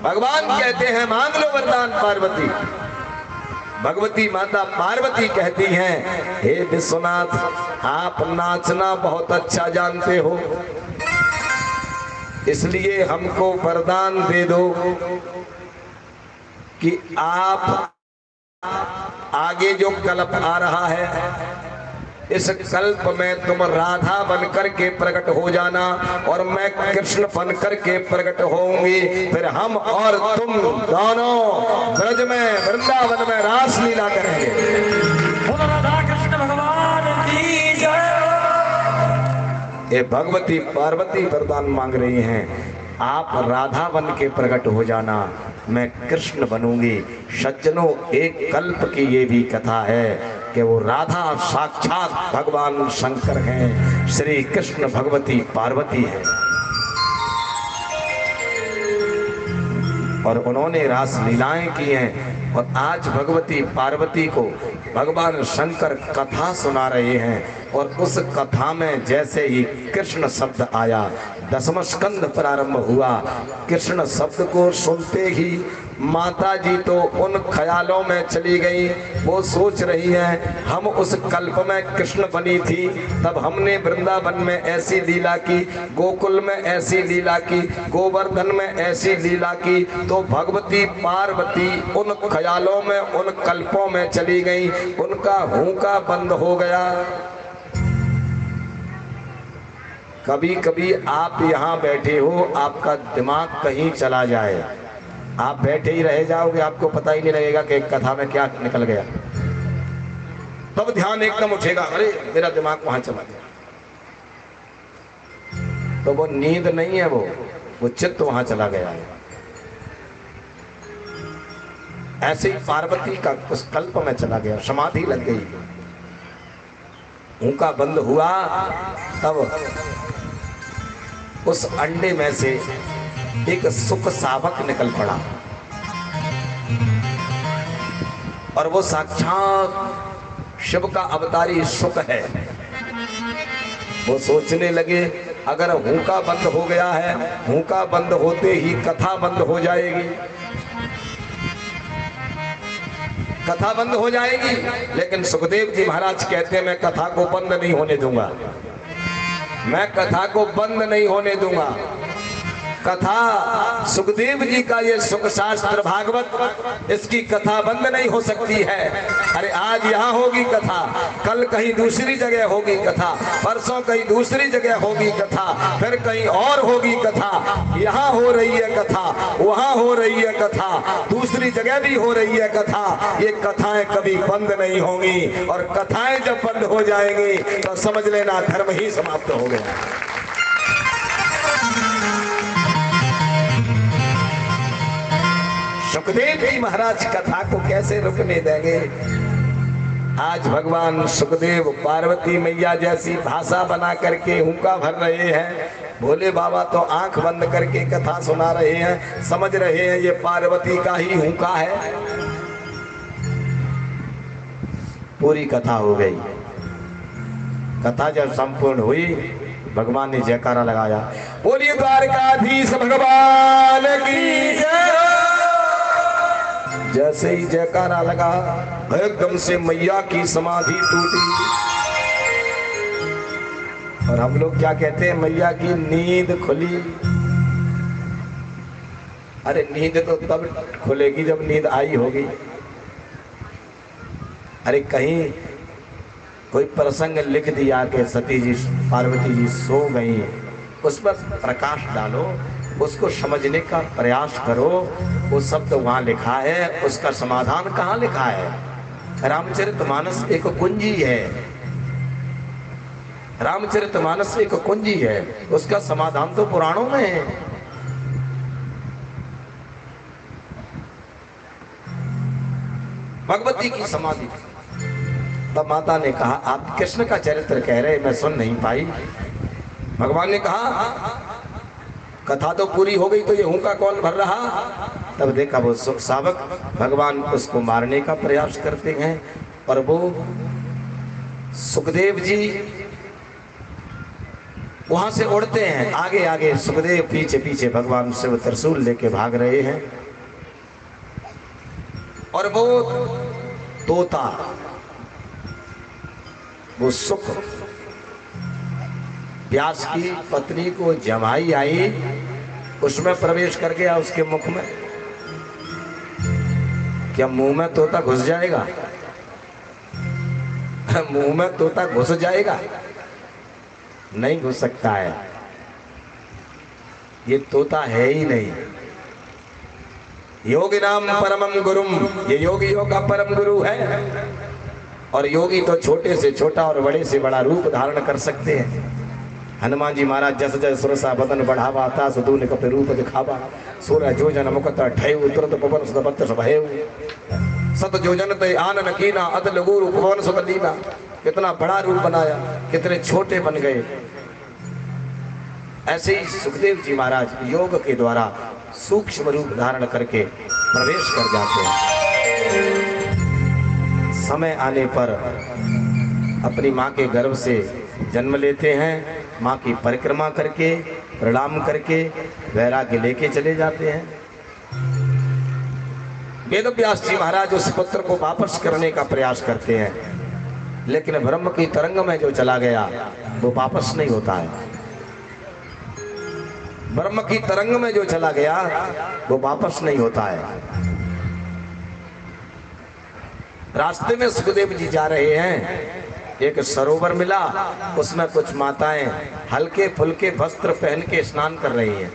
भगवान कहते हैं मांग लो वरदान पार्वती। भगवती माता पार्वती कहती हैं, हे विश्वनाथ, आप नाचना बहुत अच्छा जानते हो, इसलिए हमको वरदान दे दो कि आप आगे जो कल्प आ रहा है, इस कल्प में तुम राधा बनकर के प्रकट हो जाना और मैं कृष्ण बनकर के प्रकट होंगी। फिर हम और तुम दोनों ब्रज में वृंदावन में रास लीला करेंगे। राधा कृष्ण भगवान की जय। ये भगवती पार्वती वरदान मांग रही हैं, आप राधा बन के प्रकट हो जाना, मैं कृष्ण बनूंगी। सज्जनों, एक कल्प की ये भी कथा है कि वो राधा साक्षात भगवान शंकर हैं, श्री कृष्ण भगवती पार्वती है, और उन्होंने रास लीलाएं की हैं। और आज भगवती पार्वती को भगवान शंकर कथा सुना रहे हैं, और उस कथा में जैसे ही कृष्ण शब्द आया, दसवां स्कंद प्रारंभ हुआ। कृष्ण शब्द को सुनते ही माता जी तो उन ख्यालों में चली गई। वो सोच रही हैं, हम उस कल्प में कृष्ण बनी थी, तब हमने वृंदावन में ऐसी लीला की, गोकुल में ऐसी लीला की, गोवर्धन में ऐसी लीला की। तो भगवती पार्वती उन ख्यालों में, उन कल्पों में चली गई, उनका हुंका बंद हो गया। कभी कभी आप यहाँ बैठे हो, आपका दिमाग कहीं चला जाए, आप बैठे ही रह जाओगे, आपको पता ही नहीं लगेगा कि कथा में क्या निकल गया। तब ध्यान एकदम उठेगा, अरे मेरा दिमाग वहां चला गया। तो वो नींद नहीं है, वो चित्त वहां चला गया है। ऐसे ही पार्वती का उस कल्प में चला गया, समाधि लग गई, उनका बंद हुआ। तब उस अंडे में से एक सुख शावक निकल पड़ा, और वो साक्षात शिव का अवतारी सुख है। वो सोचने लगे, अगर हुंका बंद हो गया है, हुंका बंद होते ही कथा बंद हो जाएगी, कथा बंद हो जाएगी। लेकिन सुखदेव जी महाराज कहते हैं, मैं कथा को बंद नहीं होने दूंगा, मैं कथा को बंद नहीं होने दूंगा। कथा सुखदेव जी का ये सुख शास्त्र भागवत, इसकी कथा बंद नहीं हो सकती है। अरे आज यहाँ होगी कथा, कल कहीं दूसरी जगह होगी कथा, परसों कहीं दूसरी जगह होगी कथा, फिर कहीं और होगी कथा। यहाँ हो रही है कथा, वहाँ हो रही है कथा, दूसरी जगह भी हो रही है कथा। ये कथाएं कभी बंद नहीं होंगी, और कथाएं जब बंद हो जाएंगी तो समझ लेना धर्म ही समाप्त हो गया। सुखदेव जी महाराज कथा को कैसे रुकने देंगे। आज भगवान सुखदेव पार्वती मैया जैसी भाषा बना करके हुंका भर रहे हैं, भोले बाबा तो आंख बंद करके कथा सुना रहे हैं, समझ रहे हैं ये पार्वती का ही हुंका है। पूरी कथा हो गई। कथा जब संपूर्ण हुई, भगवान ने जयकारा लगाया, बोलिए द्वारकाधीश भगवान की जय। जैसे ही जयकारा लगा एकदम से मैया की समाधि टूटी। और हम लोग क्या कहते हैं, मैया की नींद खुली। अरे नींद तो तब खुलेगी जब नींद आई होगी। अरे कहीं कोई प्रसंग लिख दिया कि सती जी पार्वती जी सो गई, उस पर प्रकाश डालो, उसको समझने का प्रयास करो। वो शब्द वहां लिखा है, उसका समाधान कहाँ लिखा है? रामचरितमानस एक कुंजी है, रामचरितमानस एक कुंजी है, उसका समाधान तो पुराणों में है। भगवती की समाधि। तब माता ने कहा, आप कृष्ण का चरित्र कह रहे, मैं सुन नहीं पाई। भगवान ने कहा, कथा तो पूरी हो गई तो ये हूं का कौन भर रहा? तब देखा वो सावक भगवान उसको मारने का प्रयास करते हैं और वो सुखदेव जी वहां से उड़ते हैं, आगे आगे सुखदेव, पीछे पीछे भगवान शिव त्रिशूल लेके भाग रहे हैं। और वो तोता, वो सुख व्यास की पत्नी को जमाई आई, उसमें प्रवेश कर गया उसके मुख में। क्या मुंह में तोता घुस जाएगा? मुंह में तोता घुस जाएगा? नहीं घुस सकता है, ये तोता है ही नहीं। योगी नाम परमम गुरुम, ये योगियों का परम गुरु है। और योगी तो छोटे से छोटा और बड़े से बड़ा रूप धारण कर सकते हैं। हनुमान जी महाराज जस जस सुरसा बदन बढ़ावा था सुदून कपि रूप दिखावा, सूर्य जो जन मुकत ठेऊ तुरंत पवन सुदपत सभेऊ, सत जोजन ते आनन कीना अत लघु रूप पवन सुत लीना। कितना बड़ा रूप बनाया, कितने छोटे बन गए। ऐसे ही सुखदेव जी महाराज योग के द्वारा सूक्ष्म रूप धारण करके प्रवेश कर जाते हैं। समय आने पर अपनी माँ के गर्भ से जन्म लेते हैं, माँ की परिक्रमा करके प्रणाम करके वैराग्य लेके चले जाते हैं। वेद व्यास जी महाराज उस पुत्र को वापस करने का प्रयास करते हैं, लेकिन ब्रह्म की तरंग में जो चला गया वो वापस नहीं होता है। ब्रह्म की तरंग में जो चला गया वो वापस नहीं होता है। रास्ते में सुखदेव जी जा रहे हैं, एक सरोवर मिला, उसमें कुछ माताएं हल्के फुल्के वस्त्र पहन के स्नान कर रही हैं।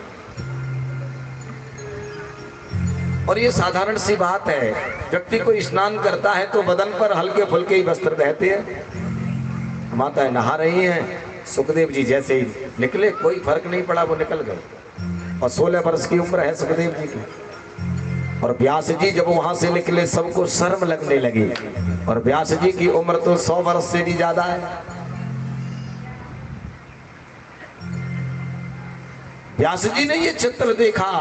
और ये साधारण सी बात है, व्यक्ति को स्नान करता है तो बदन पर हल्के फुल्के ही वस्त्र रहते हैं। माताएं नहा रही हैं, सुखदेव जी जैसे ही निकले कोई फर्क नहीं पड़ा, वो निकल गए। और 16 वर्ष की उम्र है सुखदेव जी की। और व्यास जी जब वहां से निकले सबको शर्म लगने लगी, और व्यास जी की उम्र तो 100 वर्ष से भी ज्यादा है। व्यास जी ने ये चित्र देखा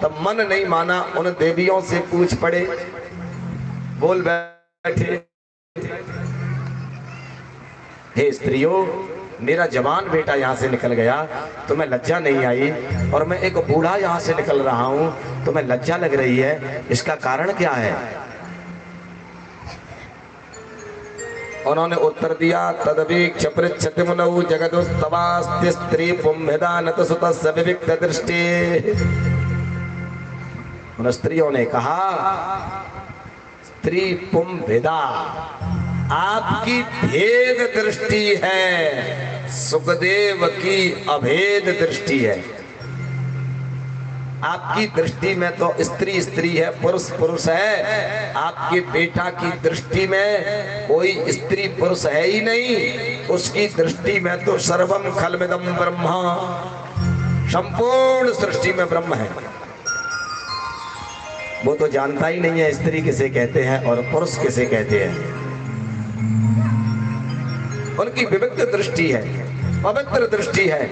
तब मन नहीं माना, उन देवियों से पूछ पड़े, बोल बैठे, हे स्त्रियों, मेरा जवान बेटा यहाँ से निकल गया, तुम्हें लज्जा नहीं आई? और मैं एक बूढ़ा यहाँ से निकल रहा हूँ, तुम्हें लज्जा लग रही है, इसका कारण क्या है? उन्होंने उत्तर दिया, तदवीक्ष पृच्छति मुनौ जगदुस्तवास्ति स्त्री पुंभिदानत सुतस्य विविक्त दृष्टि। उन स्त्रियों ने कहा, स्त्री पुंभिदा आपकी भेद दृष्टि है, सुखदेव की अभेद दृष्टि है। आपकी दृष्टि में तो स्त्री स्त्री है, पुरुष पुरुष है। आपके बेटा की दृष्टि में कोई स्त्री पुरुष है ही नहीं, उसकी दृष्टि में तो सर्वम खलमिदम ब्रह्मा, संपूर्ण सृष्टि में ब्रह्म है। वो तो जानता ही नहीं है स्त्री किसे कहते हैं और पुरुष किसे कहते हैं। उनकी विविक्त दृष्टि है, पवित्र दृष्टि है।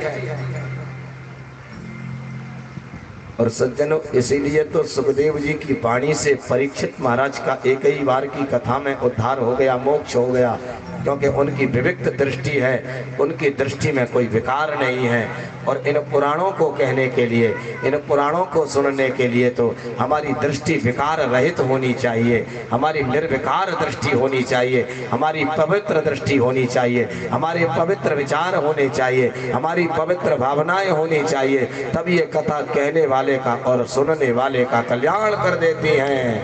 और सज्जनों, इसीलिए तो सुखदेव जी की वाणी से परीक्षित महाराज का एक ही बार की कथा में उद्धार हो गया, मोक्ष हो गया, क्योंकि उनकी विविक्त दृष्टि है, उनकी दृष्टि में कोई विकार नहीं है। और इन पुराणों को कहने के लिए, इन पुराणों को सुनने के लिए तो हमारी दृष्टि विकार रहित होनी चाहिए, हमारी निर्विकार दृष्टि होनी चाहिए, हमारी पवित्र दृष्टि होनी चाहिए, हमारे पवित्र विचार होने चाहिए, हमारी पवित्र भावनाएं होनी चाहिए। तब ये कथा कहने वाले का और सुनने वाले का कल्याण कर देती हैं।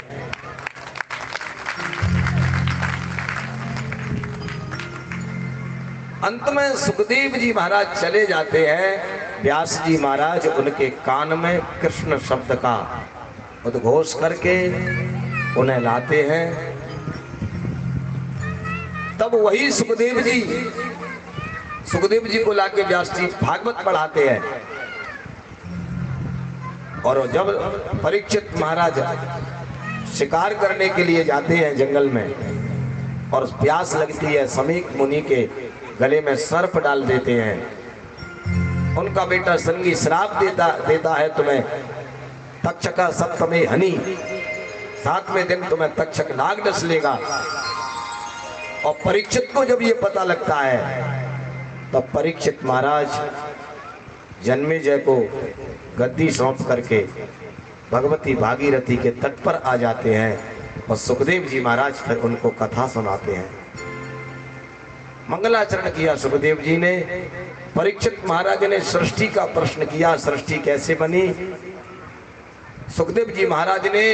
अंत में सुखदेव जी महाराज चले जाते हैं। व्यास जी महाराज उनके कान में कृष्ण शब्द का उद्घोष करके उन्हें लाते हैं। तब वही सुखदेव जी को लाके व्यास जी भागवत पढ़ाते हैं। और जब परीक्षित महाराज शिकार करने के लिए जाते हैं जंगल में और प्यास लगती है, समीक मुनि के गले में सर्प डाल देते हैं। उनका बेटा संगी श्राप देता है, तुम्हें तक्षका सप्तमे हनी, 7वें दिन तुम्हें तक्षक नाग डस लेगा। और परीक्षित को जब ये पता लगता है तब परीक्षित महाराज जन्मेजय को गद्दी सौंप करके भगवती भागीरथी के तट पर आ जाते हैं और सुखदेव जी महाराज फिर उनको कथा सुनाते हैं। मंगलाचरण किया सुखदेव जी ने। परीक्षित महाराज ने सृष्टि का प्रश्न किया, सृष्टि कैसे बनी। सुखदेव जी महाराज ने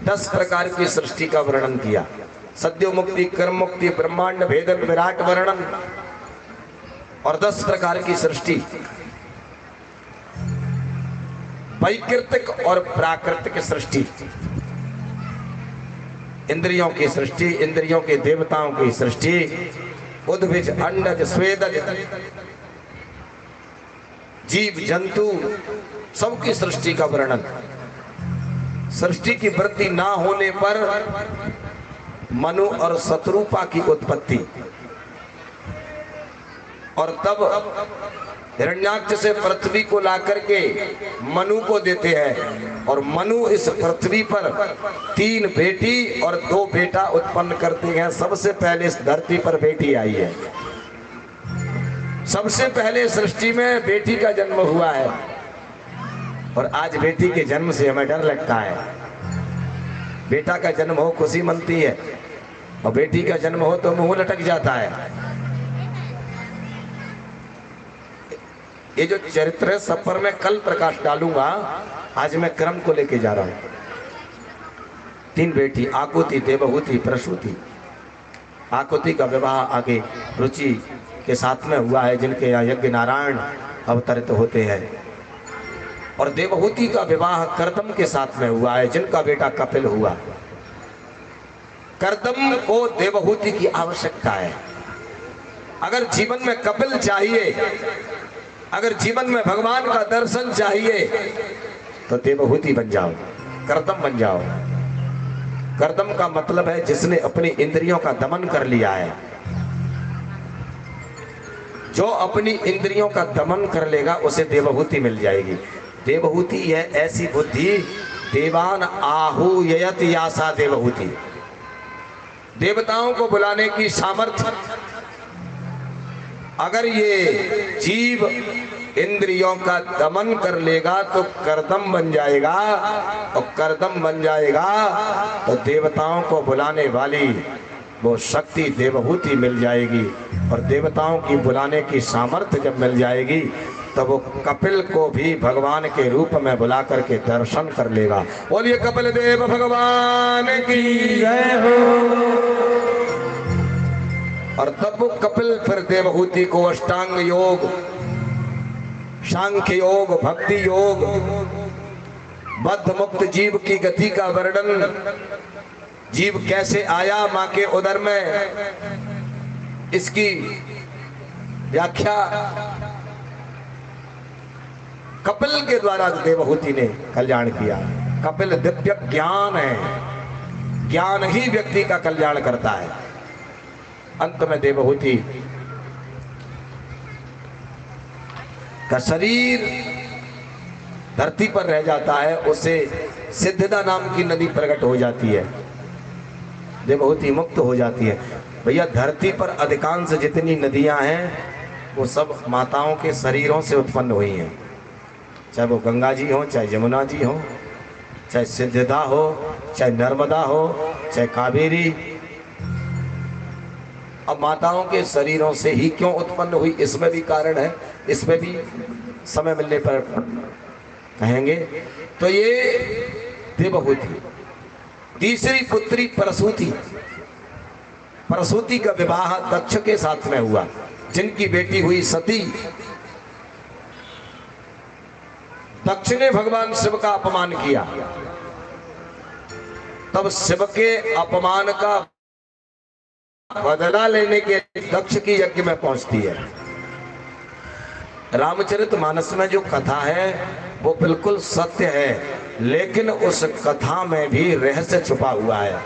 10 प्रकार की सृष्टि का वर्णन किया। सद्यो मुक्ति, कर्म मुक्ति, ब्रह्मांड भेदन, विराट वर्णन और 10 प्रकार की सृष्टि, वैकृतिक और प्राकृतिक सृष्टि, इंद्रियों की सृष्टि, इंद्रियों के देवताओं की सृष्टि, उद्भिज, अंडज, स्वेदज, जीव जंतु सबकी सृष्टि का वर्णन। सृष्टि की वृद्धि ना होने पर मनु और शत्रुपा की उत्पत्ति, और तब हिरण्याक्ष से पृथ्वी को ला करके मनु को देते हैं और मनु इस पृथ्वी पर 3 बेटी और 2 बेटा उत्पन्न करते हैं। सबसे पहले इस धरती पर बेटी आई है, सबसे पहले सृष्टि में बेटी का जन्म हुआ है। और आज बेटी के जन्म से हमें डर लगता है। बेटा का जन्म हो खुशी मनती है और बेटी का जन्म हो तो मुंह लटक जाता है। ये जो चरित्र है सब पर मैं कल प्रकाश डालूंगा, आज मैं क्रम को लेके जा रहा हूं। 3 बेटी, आकुति, देवहूति, प्रसूति। आकुति का विवाह आगे रुचि के साथ में हुआ है, जिनके यहाँ यज्ञ नारायण अवतरित होते हैं। और देवहूति का विवाह कर्दम के साथ में हुआ है, जिनका बेटा कपिल हुआ। कर्दम को देवहूति की आवश्यकता है। अगर जीवन में कपिल चाहिए, अगर जीवन में भगवान का दर्शन चाहिए तो देवहूति बन जाओ, कर्दम बन जाओ। कर्दम का मतलब है जिसने अपनी इंद्रियों का दमन कर लिया है। जो अपनी इंद्रियों का दमन कर लेगा उसे देवहूति मिल जाएगी। देवहूति है ऐसी बुद्धि, देवान आहूयत यासा देवहूति, देवताओं को बुलाने की सामर्थ्य। अगर ये जीव इंद्रियों का दमन कर लेगा तो कर्दम बन जाएगा, और कर्दम बन जाएगा तो देवताओं को बुलाने वाली वो शक्ति देवहूति मिल जाएगी। और देवताओं की बुलाने की सामर्थ्य जब मिल जाएगी तो वो कपिल को भी भगवान के रूप में बुला करके दर्शन कर लेगा। बोलिए कपिल देव भगवान की जय हो। और तब वो कपिल फिर देवहूति को अष्टांग योग, सांख्य योग, भक्ति योग, बद्ध मुक्त जीव की गति का वर्णन, जीव कैसे आया मां के उदर में, इसकी व्याख्या कपिल के द्वारा देवहूति ने कल्याण किया। कपिल दिव्य ज्ञान है, ज्ञान ही व्यक्ति का कल्याण करता है। अंत में देवहूति का शरीर धरती पर रह जाता है, उससे सिद्धदा नाम की नदी प्रकट हो जाती है, देवहूति मुक्त हो जाती है। भैया धरती पर अधिकांश जितनी नदियां हैं वो सब माताओं के शरीरों से उत्पन्न हुई हैं, चाहे वो गंगा जी हो, चाहे यमुना जी हो, चाहे सिद्धदा हो, चाहे नर्मदा हो, चाहे कावेरी। अब माताओं के शरीरों से ही क्यों उत्पन्न हुई, इसमें भी कारण है, इसमें भी समय मिलने पर कहेंगे। तो ये देवहूति। तीसरी पुत्री प्रसूति। प्रसूति का विवाह दक्ष के साथ में हुआ, जिनकी बेटी हुई सती। दक्ष ने भगवान शिव का अपमान किया, तब शिव के अपमान का बदला लेने के दक्ष की यज्ञ में पहुंचती है। रामचरितमानस में जो कथा है वो बिल्कुल सत्य है, लेकिन उस कथा में भी रहस्य छुपा हुआ है।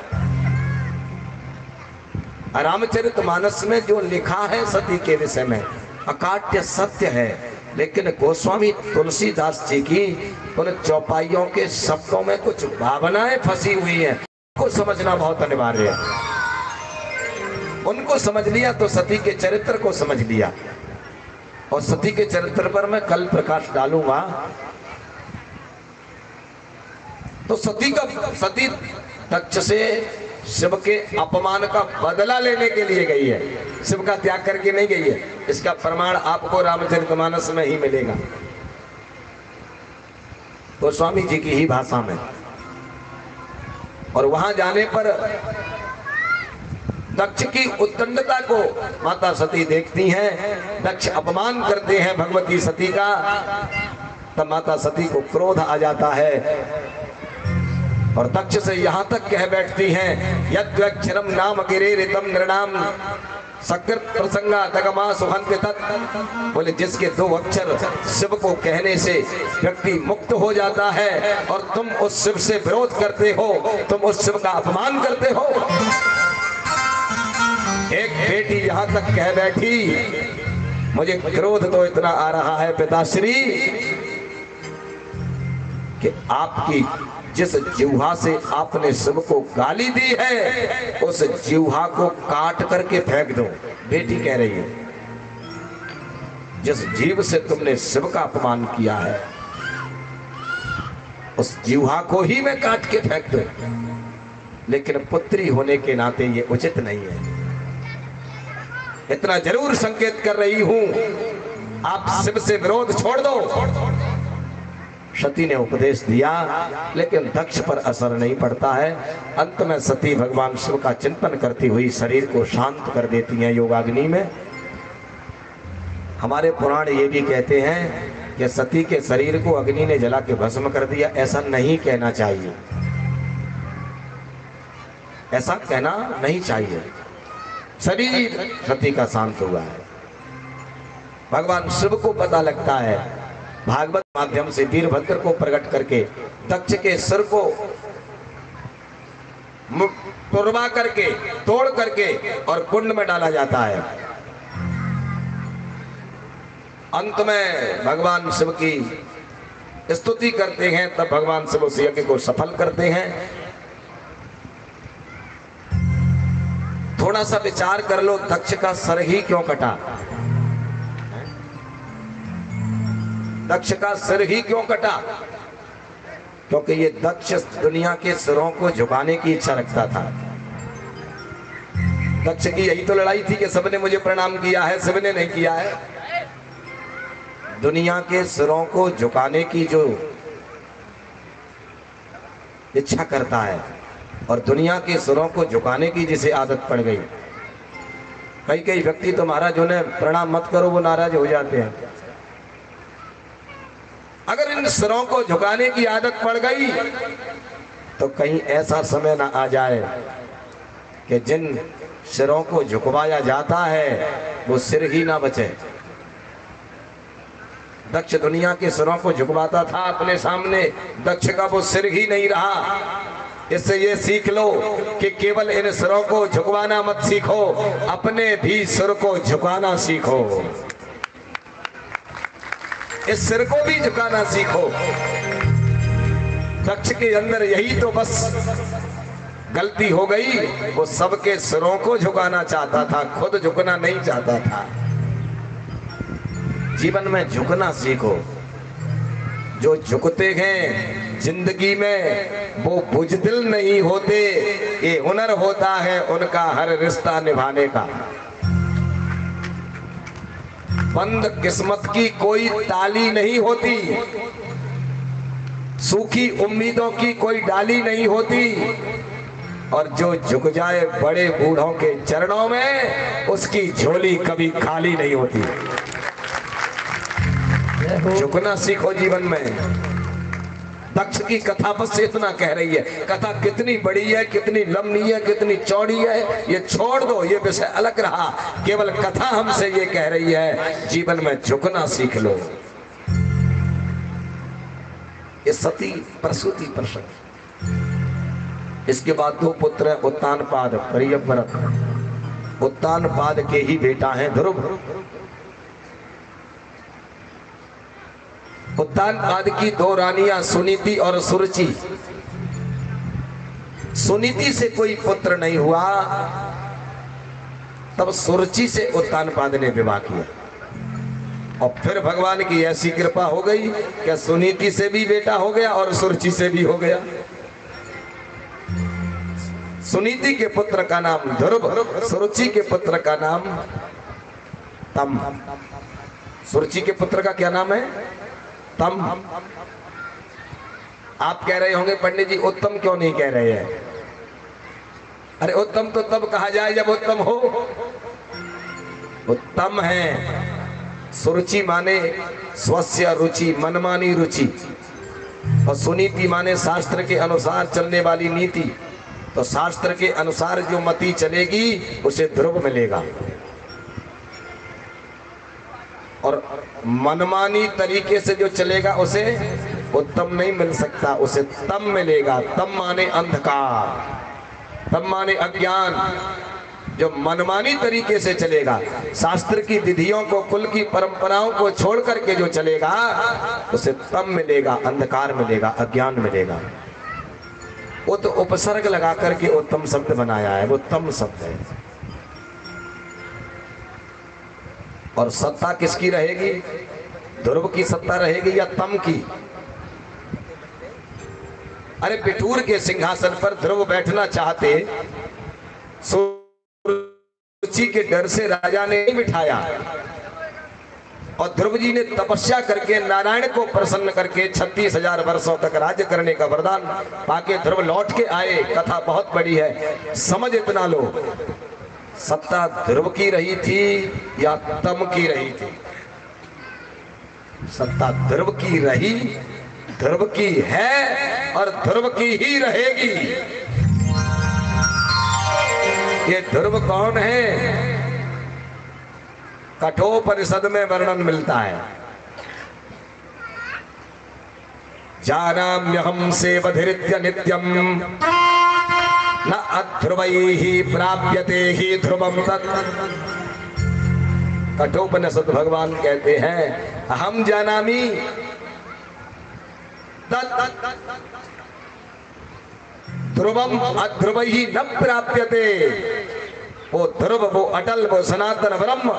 रामचरितमानस में जो लिखा है सती के विषय में अकाट्य सत्य है, लेकिन गोस्वामी तुलसीदास जी की उन चौपाइयों के शब्दों में कुछ भावनाएं फंसी हुई हैं, उनको समझना बहुत अनिवार्य है। उनको समझ लिया तो सती के चरित्र को समझ लिया, और सती के चरित्र पर मैं कल प्रकाश डालूंगा। तो सती दक्ष से शिव के अपमान का बदला लेने के लिए गई है, शिव का त्याग करके नहीं गई है। इसका प्रमाण आपको रामचरितमानस में ही मिलेगा, गोस्वामी जी की ही भाषा में। और वहां जाने पर दक्ष की उद्दंडता को माता सती देखती हैं, दक्ष अपमान करते हैं भगवती सती का, तब माता सती को क्रोध आ जाता है और दक्ष से यहाँ तक कह बैठती हैं, यद्वक्षरम नाम गिरेरितम नृणाम सकृत प्रसंगा तगमा सुहंत तत्। बोले जिसके 2 अक्षर शिव को कहने से व्यक्ति मुक्त हो जाता है, और तुम उस शिव से विरोध करते हो, तुम उस शिव का अपमान करते हो। एक बेटी यहाँ तक कह बैठी, मुझे क्रोध तो इतना आ रहा है पिताश्री कि आपकी जिस जिह्वा से आपने शिव को गाली दी है, उस जिह्वा को काट करके फेंक दो। बेटी कह रही है, जिस जीव से तुमने शिव का अपमान किया है, उस जिह्वा को ही मैं काट के फेंक दूं। लेकिन पुत्री होने के नाते ये उचित नहीं है। इतना जरूर संकेत कर रही हूं, आप शिव से विरोध छोड़ दो। सती ने उपदेश दिया, लेकिन दक्ष पर असर नहीं पड़ता है। अंत में सती भगवान शिव का चिंतन करती हुई शरीर को शांत कर देती हैं योगाग्नि में। हमारे पुराण ये भी कहते हैं कि सती के शरीर को अग्नि ने जला के भस्म कर दिया। ऐसा नहीं कहना चाहिए, ऐसा कहना नहीं चाहिए। शरीर सती का शांत हुआ है। भगवान शिव को पता लगता है, भागवत माध्यम से वीरभद्र को प्रकट करके दक्ष के सिर को तुड़वा करके, तोड़ करके और कुंड में डाला जाता है। अंत में भगवान शिव की स्तुति करते हैं, तब भगवान शिव उस यज्ञ को सफल करते हैं। थोड़ा सा विचार कर लो, दक्ष का सर ही क्यों कटा? दक्ष का सिर ही क्यों कटा? क्योंकि ये दक्ष दुनिया के सिरों को झुकाने की इच्छा रखता था। दक्ष की यही तो लड़ाई थी कि सबने मुझे प्रणाम किया है, शिव ने नहीं किया है। दुनिया के सिरों को झुकाने की जो इच्छा करता है, और दुनिया के सिरों को झुकाने की जिसे आदत पड़ गई। कई व्यक्ति तो महाराज उन्हें प्रणाम मत करो, वो नाराज हो जाते हैं। अगर इन सिरों को झुकाने की आदत पड़ गई तो कहीं ऐसा समय ना आ जाए कि जिन सिरों को झुकवाया जाता है वो सिर ही ना बचे। दक्ष दुनिया के सिरों को झुकवाता था अपने सामने, दक्ष का वो सिर ही नहीं रहा। इससे ये सीख लो कि केवल इन सिरों को झुकवाना मत सीखो, अपने भी सिर को झुकाना सीखो। इस सिर को भी झुकाना सीखो। दक्ष के अंदर यही तो बस गलती हो गई, वो सबके सिरों को झुकाना चाहता था, खुद झुकना नहीं चाहता था। जीवन में झुकना सीखो। जो झुकते हैं जिंदगी में वो बुजदिल नहीं होते, ये हुनर होता है उनका हर रिश्ता निभाने का। बंद किस्मत की कोई ताली नहीं होती, सूखी उम्मीदों की कोई डाली नहीं होती, और जो झुक जाए बड़े बूढ़ों के चरणों में उसकी झोली कभी खाली नहीं होती। झुकना सीखो जीवन में। दक्ष की कथा बस इतना कह रही है। कथा कितनी बड़ी है, कितनी लंबी है, कितनी चौड़ी है, ये छोड़ दो, ये विषय अलग रहा। केवल कथा हमसे ये कह रही है जीवन में झुकना सीख लो। ये सती प्रसूति प्रसंग। इसके बाद दो पुत्र हैं, उत्तानपाद प्रियव्रत। उत्तानपाद के ही बेटा है ध्रुव। उत्तानपाद की दो रानियां सुनीति और सुरुचि। सुनीति से कोई पुत्र नहीं हुआ, तब सुरुचि से उत्तानपाद ने विवाह किया। और फिर भगवान की ऐसी कृपा हो गई कि सुनीति से भी बेटा हो गया और सुरुचि से भी हो गया। सुनीति के पुत्र का नाम ध्रुव, सुरुचि के पुत्र का नाम तम। सुरुचि के पुत्र का क्या नाम है? तम। आप कह रहे होंगे पंडित जी उत्तम क्यों नहीं कह रहे हैं? अरे उत्तम तो तब कहा जाए जब उत्तम हो। उत्तम है। सुरुचि माने स्वस्य रुचि, मनमानी रुचि, और सुनीति माने शास्त्र के अनुसार चलने वाली नीति। तो शास्त्र के अनुसार जो मति चलेगी उसे ध्रुव मिलेगा, और मनमानी तरीके से जो चलेगा उसे उत्तम नहीं मिल सकता, उसे तम मिलेगा। तम माने अंधकार, तम माने अज्ञान। जो मनमानी तरीके से चलेगा, शास्त्र की विधियों को, कुल की परंपराओं को छोड़ करके जो चलेगा उसे तम मिलेगा, अंधकार मिलेगा, अज्ञान मिलेगा। वो तो उपसर्ग लगा करके उत्तम शब्द बनाया है, वो तम शब्द है। और सत्ता किसकी रहेगी? ध्रुव की सत्ता रहेगी या तम की? अरे पिठूर के सिंहासन पर ध्रुव बैठना चाहते, सुरुचि के डर से राजा ने नहीं बिठाया, और ध्रुव जी ने तपस्या करके नारायण को प्रसन्न करके 36,000 वर्षों तक राज्य करने का वरदान पाके ध्रुव लौट के आए। कथा बहुत बड़ी है, समझ इतना लो। सत्ता ध्रुव की रही थी या तम की रही थी? सत्ता ध्रुव की रही, ध्रुव की है और ध्रुव की ही रहेगी। ये ध्रुव कौन है? कठोपनिषद में वर्णन मिलता है। जानाम्यहं सेवधिरित्य नित्यम न अध्रुवैः प्राप्यते ही ध्रुवम तत्। कठोपनिषद भगवान कहते हैं अहम जानामि तत् ध्रुवम अध्रुवैः न प्राप्यते। वो ध्रुव, वो अटल, वो सनातन ब्रह्म।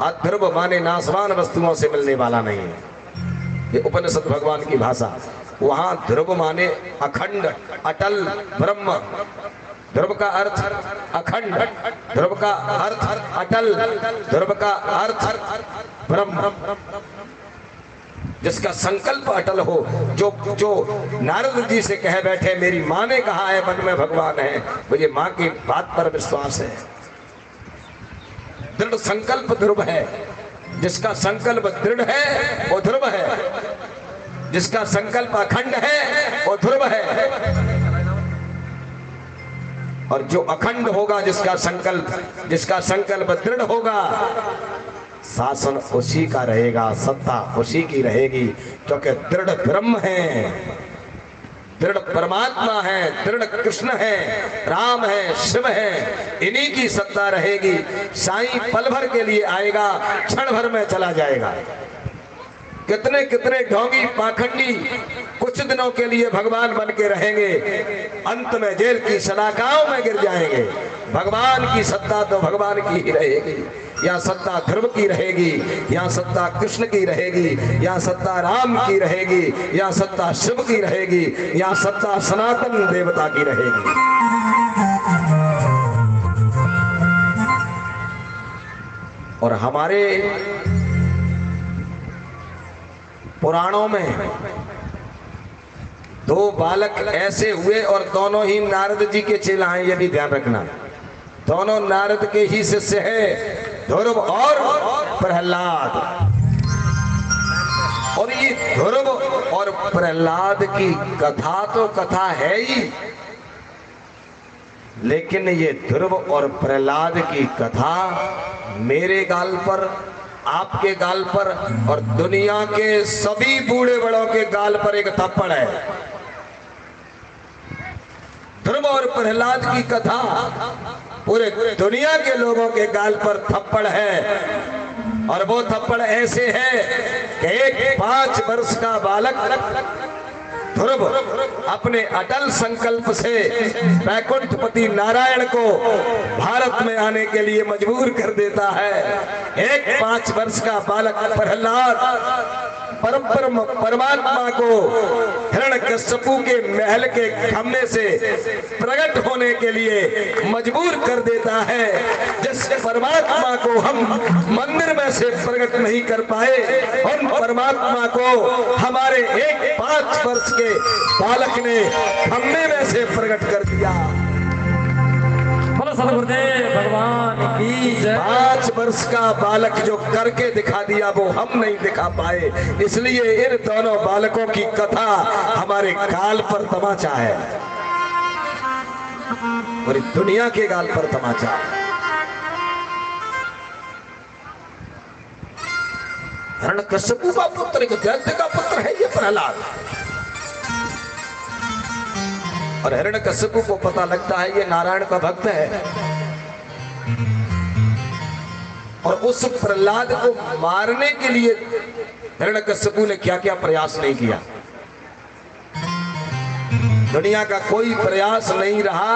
अध्रुव माने नाशवान वस्तुओं से मिलने वाला नहीं है, ये उपनिषद भगवान की भाषा। वहां ध्रुव माने अखंड, अटल ब्रह्म। ध्रुव का अर्थ अखंड, ध्रुव का अर्थ अटल, ध्रुव का अर्थ ब्रह्म। जिसका संकल्प अटल हो, जो नारद जी से कह बैठे मेरी माँ ने कहा है मन में भगवान है, मुझे माँ की बात पर विश्वास है। दृढ़ संकल्प ध्रुव है। जिसका संकल्प दृढ़ है वो ध्रुव है, जिसका संकल्प अखंड है वो ध्रुव है। और जो अखंड होगा, जिसका संकल्प दृढ़ होगा, शासन उसी का रहेगा, सत्ता उसी की रहेगी, क्योंकि दृढ़ ब्रह्म है, दृढ़ परमात्मा है, दृढ़ कृष्ण है, राम है, शिव है। इन्हीं की सत्ता रहेगी। साईं पल भर के लिए आएगा, क्षण भर में चला जाएगा। कितने कितने ढोंगी पाखंडी कुछ दिनों के लिए भगवान बन के रहेंगे, अंत में जेल की सलाखाओं में गिर जाएंगे। भगवान की सत्ता तो भगवान की ही रहेगी, या सत्ता ध्रुव की रहेगी, या सत्ता कृष्ण की रहेगी, या सत्ता राम की रहेगी, या सत्ता शिव की रहेगी, या सत्ता सनातन देवता की रहेगी। और हमारे पुराणों में दो बालक ऐसे हुए और दोनों ही नारद जी के चेला हैं, ये भी ध्यान रखना। दोनों नारद के ही शिष्य हैं, ध्रुव और प्रहलाद। और ये ध्रुव और प्रहलाद की कथा तो कथा है ही, लेकिन ये ध्रुव और प्रहलाद की कथा मेरे गाल पर, आपके गाल पर और दुनिया के सभी बूढ़े बड़ों के गाल पर एक थप्पड़ है। ध्रुव और प्रहलाद की कथा पूरे दुनिया के लोगों के गाल पर थप्पड़ है। और वो थप्पड़ ऐसे है कि एक 5 वर्ष का बालक ध्रुव अपने अटल संकल्प से वैकुंठपति नारायण को भारत में आने के लिए मजबूर कर देता है। एक 5 वर्ष का बालक प्रहलाद परमात्मा को हिरण्यकश्यपु के महल के खम्भे से प्रकट होने के लिए मजबूर कर देता है। जिस परमात्मा को हम मंदिर में से प्रकट नहीं कर पाए, उन परमात्मा को हमारे एक 5 वर्ष के बालक ने खम्भे में से प्रकट कर दिया। सदगुरुदेव भगवान की जय। 5 वर्ष का बालक जो करके दिखा दिया वो हम नहीं दिखा पाए, इसलिए इन दोनों बालकों की कथा हमारे गाल पर तमाचा है, पूरी दुनिया के गाल पर तमाचा है। हिरण्यकश्यपु का पुत्र, एक दैत्य का पुत्र है ये प्रहलाद। और हिरण्यकश्यपु को पता लगता है ये नारायण का भक्त है, और उस प्रहलाद को मारने के लिए हिरण्यकश्यपु ने क्या क्या प्रयास नहीं किया। दुनिया का कोई प्रयास नहीं रहा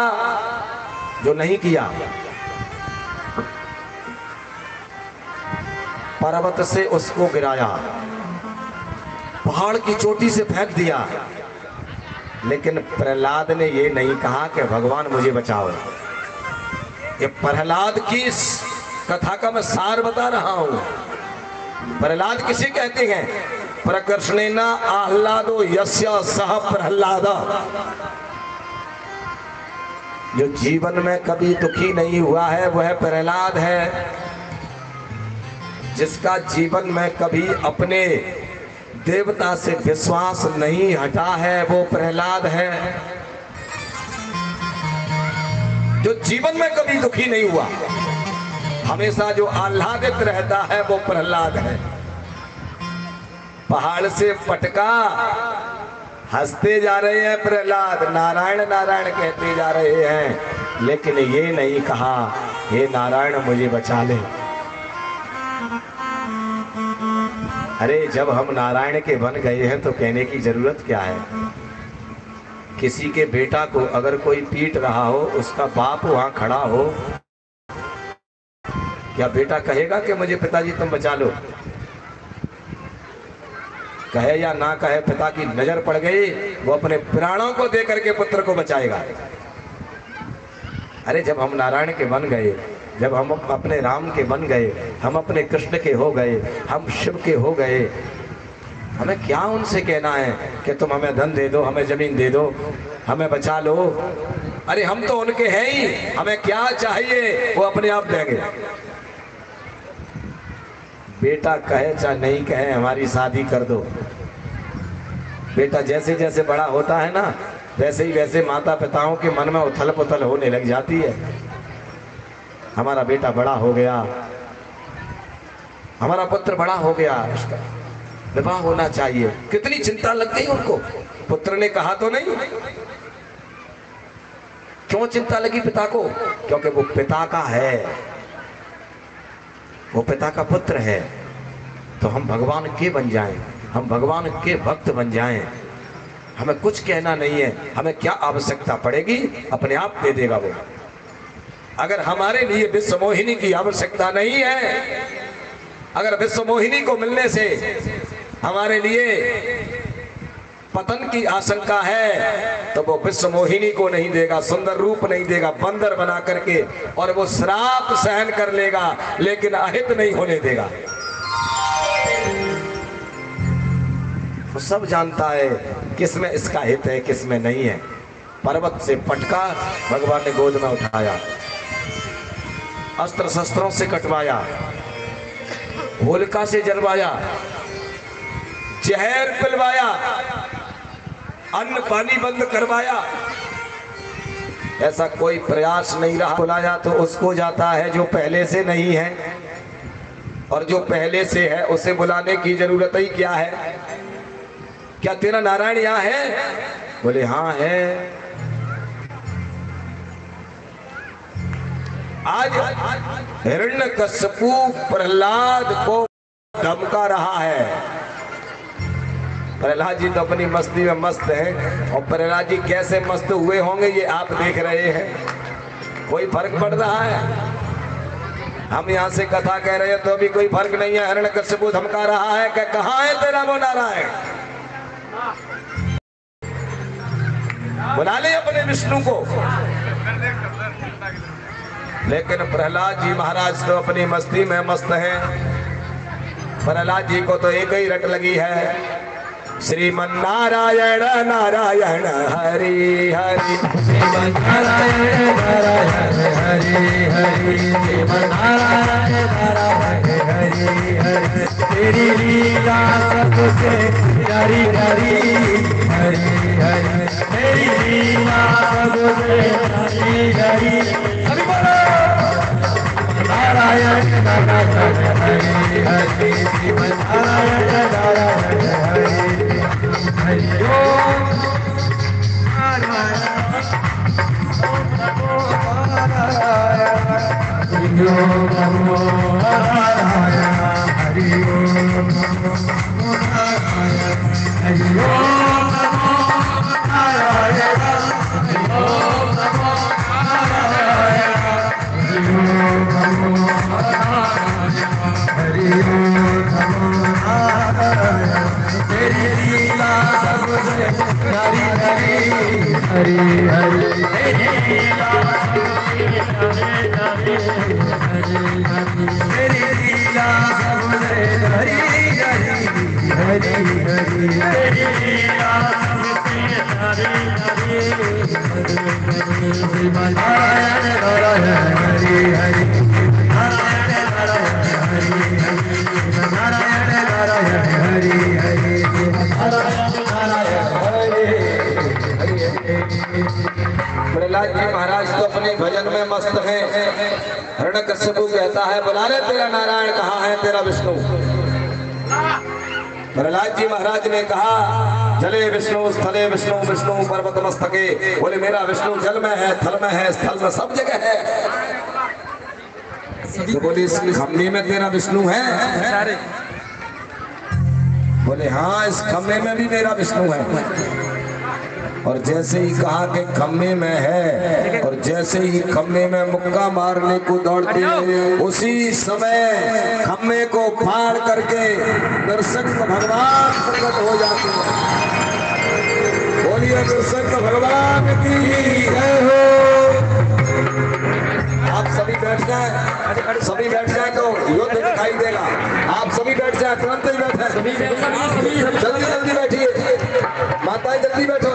जो नहीं किया। पर्वत से उसको गिराया, पहाड़ की चोटी से फेंक दिया, लेकिन प्रहलाद ने ये नहीं कहा कि भगवान मुझे बचाओ। ये प्रहलाद की कथा का मैं सार बता रहा हूं। प्रहलाद किसे कहते हैं? प्रकर्षणेन आह्लादो यस्य सह प्रहलाद। जो जीवन में कभी दुखी नहीं हुआ है वह प्रहलाद है। जिसका जीवन में कभी अपने देवता से विश्वास नहीं हटा है वो प्रहलाद है। जो जीवन में कभी दुखी नहीं हुआ, हमेशा जो आह्लादित रहता है वो प्रहलाद है। पहाड़ से पटका, हंसते जा रहे हैं प्रहलाद, नारायण नारायण कहते जा रहे हैं, लेकिन ये नहीं कहा हे नारायण मुझे बचा ले। अरे जब हम नारायण के बन गए हैं तो कहने की जरूरत क्या है? किसी के बेटा को अगर कोई पीट रहा हो, उसका बाप वहां खड़ा हो, क्या बेटा कहेगा कि मुझे पिताजी तुम बचा लो? कहे या ना कहे, पिता की नजर पड़ गई, वो अपने प्राणों को दे करके पुत्र को बचाएगा। अरे जब हम नारायण के बन गए, जब हम अपने राम के बन गए, हम अपने कृष्ण के हो गए, हम शिव के हो गए, हमें क्या उनसे कहना है कि तुम हमें धन दे दो, हमें जमीन दे दो, हमें बचा लो? अरे हम तो उनके हैं ही, हमें क्या चाहिए वो अपने आप देंगे। बेटा कहे चाहे नहीं कहे हमारी शादी कर दो। बेटा जैसे जैसे बड़ा होता है ना, वैसे ही वैसे माता पिताओं के मन में उथल पुथल होने लग जाती है। हमारा बेटा बड़ा हो गया, हमारा पुत्र बड़ा हो गया, इसका विवाह होना चाहिए। कितनी चिंता लग गई उनको। पुत्र ने कहा तो नहीं। क्यों चिंता लगी पिता को? क्योंकि वो पिता का है, वो पिता का पुत्र है। तो हम भगवान के बन जाएं, हम भगवान के भक्त बन जाएं। हमें कुछ कहना नहीं है, हमें क्या आवश्यकता पड़ेगी अपने आप दे देगा वो। अगर हमारे लिए विश्व मोहिनी की आवश्यकता नहीं है, अगर विश्व मोहिनी को मिलने से हमारे लिए पतन की आशंका है तो वो विश्व मोहिनी को नहीं देगा, सुंदर रूप नहीं देगा, बंदर बना करके, और वो श्राप सहन कर लेगा लेकिन अहित नहीं होने देगा। वो सब जानता है किसमें इसका हित है किसमें नहीं है। पर्वत से पटका भगवान ने गोद में उठाया, अस्त्र शस्त्रों से कटवाया, होलिका से जलवाया, जहर पिलवाया, अन्न पानी बंद करवाया। ऐसा कोई प्रयास नहीं रहा। बुलाया तो उसको जाता है जो पहले से नहीं है, और जो पहले से है उसे बुलाने की जरूरत ही क्या है। क्या तेरा नारायण यहाँ है? बोले हाँ है। आज हिरण्यकश्यपु प्रहलाद को धमका रहा है। प्रहलाद जी तो अपनी मस्ती में मस्त हैं, और प्रहलाद जी कैसे मस्त हुए होंगे ये आप देख रहे हैं। कोई फर्क पड़ रहा है? हम यहाँ से कथा कह रहे हैं तो अभी कोई फर्क नहीं है। हिरण्यकश्यपु धमका रहा है कि कहाँ है तेरा वो नारायण? बुला ले अपने विष्णु को। लेकिन प्रहलाद जी महाराज तो अपनी मस्ती में मस्त हैं। प्रहलाद जी को तो एक ही रट लगी है, श्रीमन नारायण नारायण हरि हरि, श्रीमन नारायण नारायण हरि हरि, श्रीमन नारायण नारायण हरि हरि, तेरी लीला सबसे प्यारी प्यारी हरि हरि, तेरी लीला सबसे प्यारी प्यारी, हरि बोलो नारायण नारायण हरि हरि, श्रीमन नारायण नारायण हरि हरि ओम नारायण नमो नारायण हरि ओम नमो नारायण हरि ओम नमो नारायण हरि ओम नमो नारायण हरि ओम नमो नारायण हरि ओम नमो नारायण, तेरी लीला सबसे प्यारी प्यारी हरि हरि, तेरी लीला सबसे प्यारी प्यारी हरि हरि, तेरी लीला सबसे प्यारी प्यारी हरि हरि, तेरी लीला सबसे प्यारी प्यारी हरि हरि, श्रीमन नारायण नारायण हरि हरि, नारायण नारायण हरि हरि, नारायण नारायण हरि हरि, नारायण नारायण हरि हरि। प्रहलाद जी महाराज तो अपने भजन में मस्त हैं। हिरण्यकश्यपु कहता है बुला रे तेरा नारायण कहाँ है तेरा विष्णु। प्रहलाद जी महाराज ने कहा जले विष्णु स्थले विष्णु विष्णु पर्वत मस्तके, बोले मेरा विष्णु जल में है, थल में है, स्थल में सब जगह है। तो बोले इस खम्भे में तेरा विष्णु है? बोले हाँ इस खम्भे में भी मेरा विष्णु है। और जैसे ही कहा कि खम्भे में है, और जैसे ही खम्भे में मुक्का मारने को दौड़ते हैं, उसी समय खम्भे को फाड़ करके नरसिंह भगवान प्रकट हो जाते हैं। बोलिए नरसिंह भगवान की जय हो। आप सभी बैठ जाए, सभी बैठ जाए तो युद्ध दिखाई देगा। आप सभी बैठ जाए, तुरंत ही बैठे, जल्दी जल्दी बैठिए, माताएं जल्दी बैठो,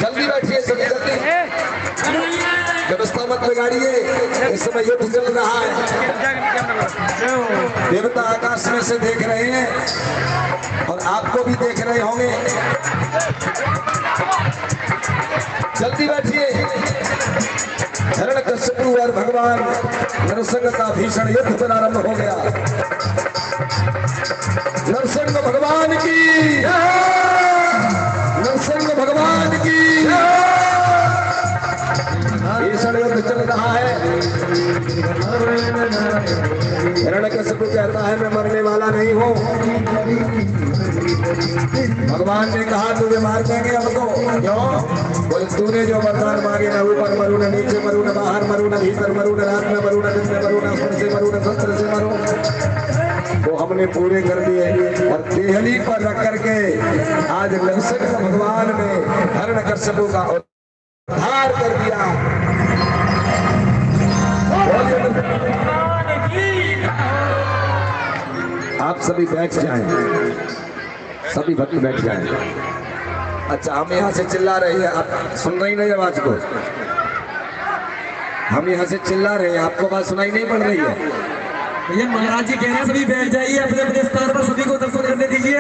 जल्दी बैठिए, जल्दी जल्दी, व्यवस्था मत बिगाड़िए, इस समय युद्ध चल रहा है। देवता आकाश में से देख रहे हैं और आपको भी देख रहे होंगे। जल्दी बैठिए। हिरण्यकश्यपु और भगवान नरसिंह का भीषण युद्ध प्रारंभ हो गया। नरसिंह भगवान की, नरसिंह भगवान की, भीषण युद्ध चल रहा है। हिरण्यकशिपु कहता है मैं मरने वाला नहीं हूँ। भगवान ने कहा तुझे मार देंगे अब तो। क्यों? बोले तूने जो वरदान मांगे न ऊपर मरू न नीचे मरू न बाहर मरू न भीतर मरू न रात में मरू न दिन में मरू न अस्त्र से मरू न शस्त्र से मरू, वो हमने पूरे कर दिए। और देहली पर रख करके आज नरसिंह भगवान ने हिरण्यकशिपु का उद्धार कर दिया। आप सभी बैठ जाएं, सभी भक्त बैठ जाएं। अच्छा, हम यहाँ से चिल्ला रहे हैं, आप सुन रही नहीं आवाज को? हम यहाँ से चिल्ला रहे हैं, आपको बात सुनाई नहीं पड़ रही है? ये महाराज जी कह रहे हैं सभी बैठ जाइए, अपने अपने स्थान पर सभी को दर्शन करने दीजिए।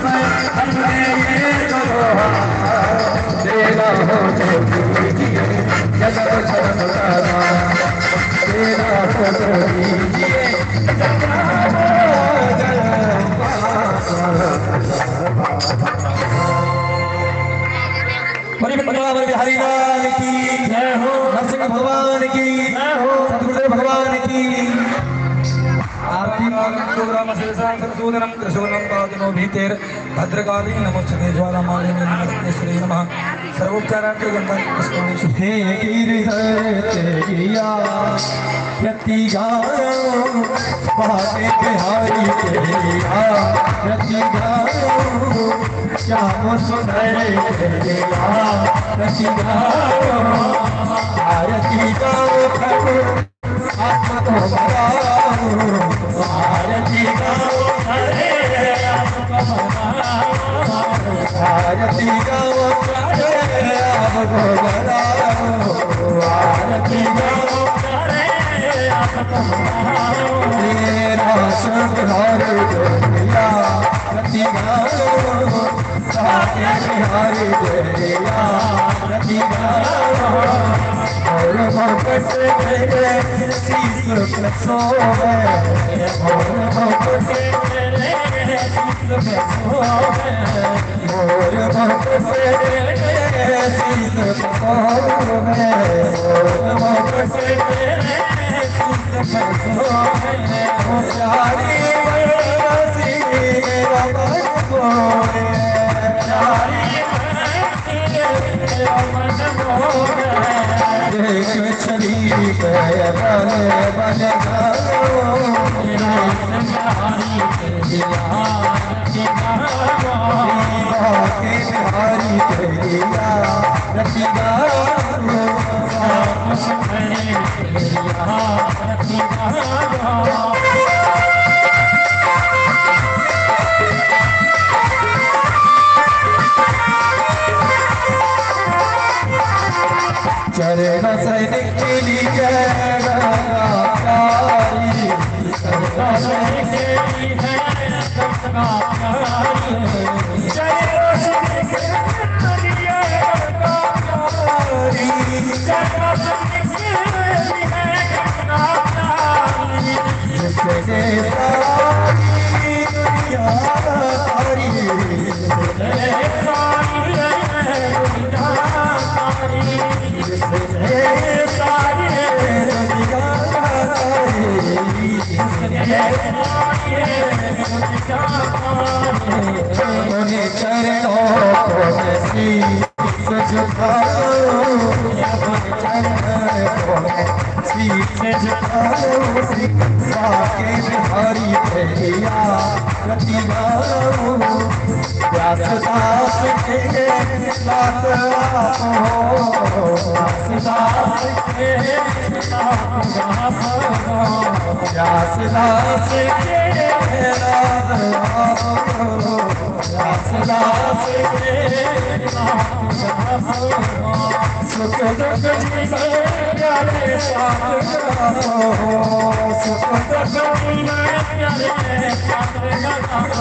मैं अपने ये करो तेरा हो तो कीजिए जगत धर्म का तेरा हो तो कीजिए बड़ी बंदरावर बिहारी लाल की जय हो, नरसिंह भगवान की जय हो, सतगुरुदेव भगवान की। आरती प्रोग्राम संशोधनम त्रिशूलम पादनो भीतेर भद्रकाली नमोस्तुते ज्वालामालिनी नमस्ते श्री नमः सर्वोपचारार्थ गंगा हे गिरिधर तेरिया यति गायो पाटे बिहारी तेरिया यति गायो श्याम सुंदर तेरिया यति गायो आरती गाओ प्रभु आत्मा को बनाओ आरती गाओ हरे आत्मा को बनाओ आरती गाओ हरे आत्मा को बनाओ आरती गाओ हरे आत्मा को बनाओ तेरा सुधार दुनिया रति गाओ साके बिहारी दुनिया रति गाओ और मोहब्बत मेरे शीश में सोवे और मोहब्बत मेरे शीश में सोवे और मोहब्बत मेरे शीश में सोवे और मोहब्बत मेरे शीश में सोवे ओ प्यारी बरसी मेरा मन मोरे प्यारी मेरा मन मोरे देख छली पे बने बने गाओ बिहारी तेरिया के बिहारी तेरिया रति गाओ रति गाओ चरण सैनिक के लिए चरणों को शीश झुकाओ शीश झुकाओ साके बिहारी तेरिया रति गाओ व्यासदास के साथ आपो व्यासदास के साथ आपो व्यासदास के साथ आपो व्यासदास के साथ आपो सुख दुख जीवन प्यारे साथ गाओ सुख दुख जीवन प्यारे साथ गाओ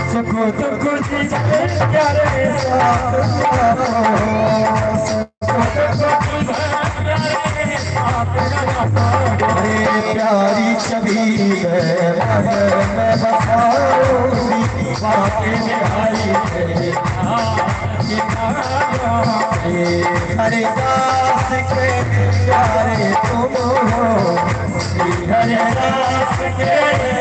सुख दुख जीवन प्यारे साथ गाओ सुख दुख जीवन प्यारे साथ गाओ प्यारी छवि मन में बसाओ बाके बिहारी तेरिया हरिदास के प्यारे तुम हो हरिदास के प्यारे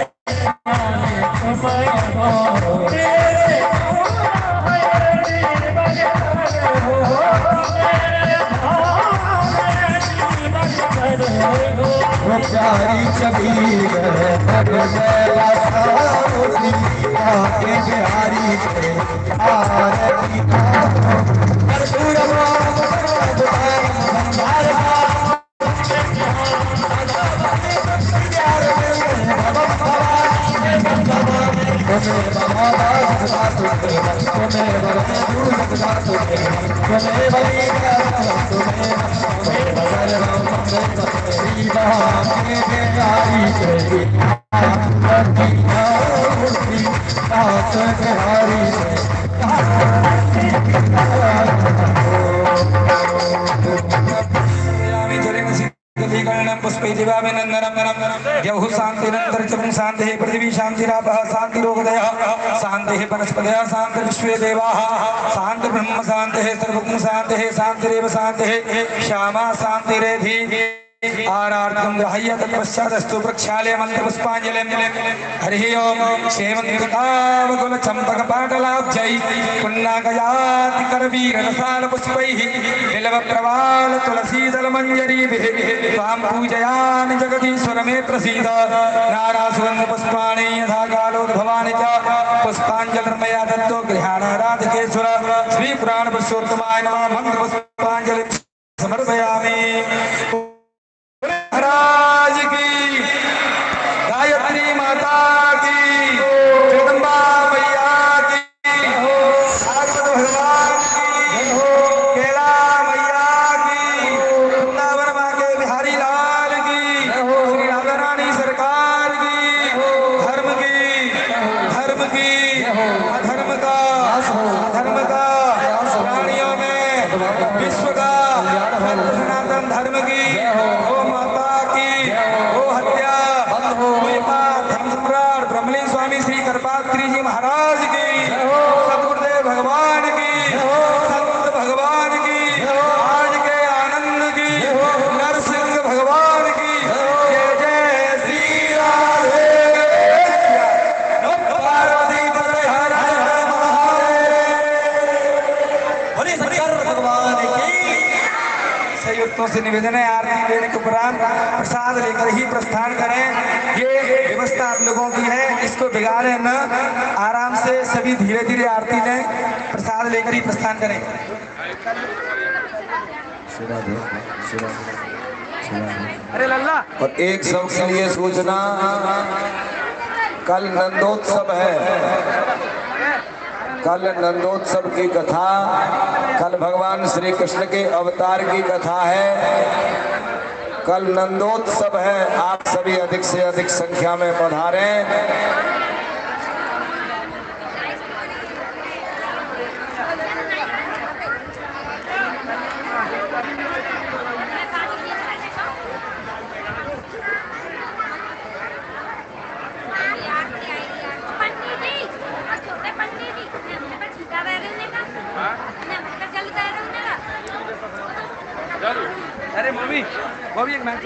तुम हो प्यारी छवि मन में बसाओ बाके बिहारी आरती तुम्हें शांति पृथ्वी शांतिरापः शांतिरोगदयः शांति वनस्पतयः शांति विश्वे देवाः शांति ब्रह्म शांति सर्वगुण शांति शांतिरेव शांति श्यामा शांतिरेधि आरार्धं ग्रह्य तत्पश्चादस्तु प्रक्षाल्य मन्त्रपुष्पाञ्जलिं हरिः ओम सेवन्तिकावकुल चम्पकपाटलाब्जै पुन्नागयाति करवीररसालपुष्पैः बिल्वप्रवाल तुलसीदलमञ्जरीभिः त्वां पूजयामि जगदीश्वर मे प्रसीद नारासुगन्धपुष्पाणि यथा कालोद्भवानि च पुष्पाञ्जलिर्मया दत्तो गृहाणाराधकेश्वर श्रीपुराणपुरुषोत्तमाय नमः मन्त्रपुष्पाञ्जलिं समर्पयामि। महाराज की गायत्री माता की जगदम्बा मैया की भागवत भगवान की केला मैया की वृंदावन माँ के बिहारी लाल की श्री राधा रानी सरकार की धर्म की अधर्म का प्राणियों में विश्व का सनातन धर्म की श्री करपात्री जी महाराज की सतगुरुदेव भगवान की संत भगवान की आज के आनंद की नरसिंह भगवान की जय जय श्री राधे पार्वती पते हर हर महादेव हरि शंकर भगवान की। संयुक्तों से निवेदन है आरती देने के उपरांत प्रसाद लेकर ही प्रस्थान करें। ये व्यवस्था आप लोगों की है, इसको बिगाड़े न, आराम से सभी धीरे धीरे आरती लें, प्रसाद लेकर ही प्रस्थान करें। अरे लल्ला। और एक सबके लिए सूचना, कल नंदोत्सव है, कल नंदोत्सव की कथा, कल भगवान श्री कृष्ण के अवतार की कथा है। कल नंदोत्सव है, आप सभी अधिक से अधिक संख्या में पधारें। अरे मम्मी वो भी एक मैच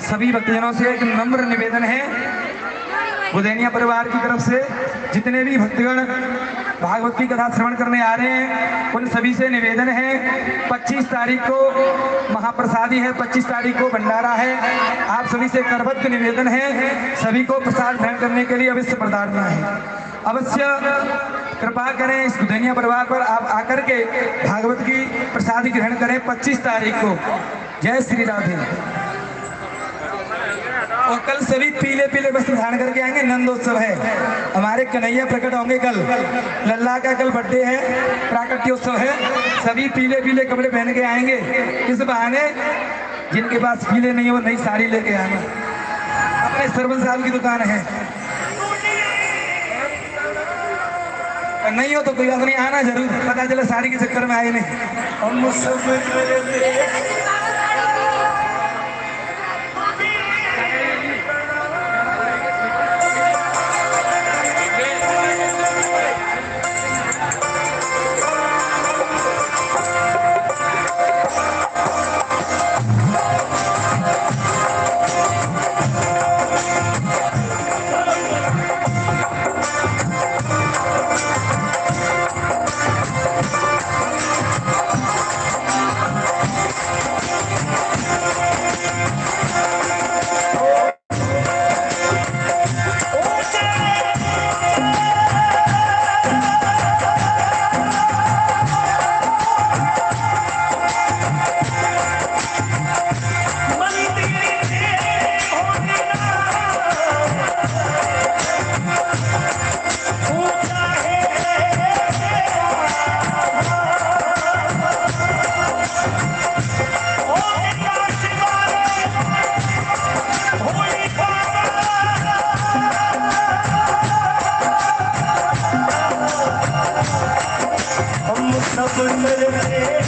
सभी भक्तजनों से एक नम्र निवेदन है, बुधैनिया परिवार की तरफ से जितने भी भक्तगण भागवत की कथा श्रवण करने आ रहे हैं उन सभी से निवेदन है, 25 तारीख को महाप्रसादी है, 25 तारीख को भंडारा है। आप सभी से करबद्ध निवेदन है, सभी को प्रसाद ग्रहण करने के लिए अवश्य पधारना है। अवश्य कृपा करें इस बुधैनिया परिवार पर, आप आकर के भागवत की प्रसादी ग्रहण करें 25 तारीख को। जय श्री राधे। और कल सभी पीले पीले वस्त्र धारण करके आएंगे, नंदोत्सव है, हमारे कन्हैया प्रकट होंगे कल, लल्ला का कल बर्थडे है, प्राकट्योत्सव है, सभी पीले पीले कपड़े पहन के आएंगे। इस बहाने जिनके पास पीले नहीं है वो नई साड़ी लेके आएंगे। अपने सरवन साहब की दुकान है, नहीं हो तो कोई बात नहीं, आना जरूर, पता चला साड़ी के चक्कर में आए नहीं। सुंदर में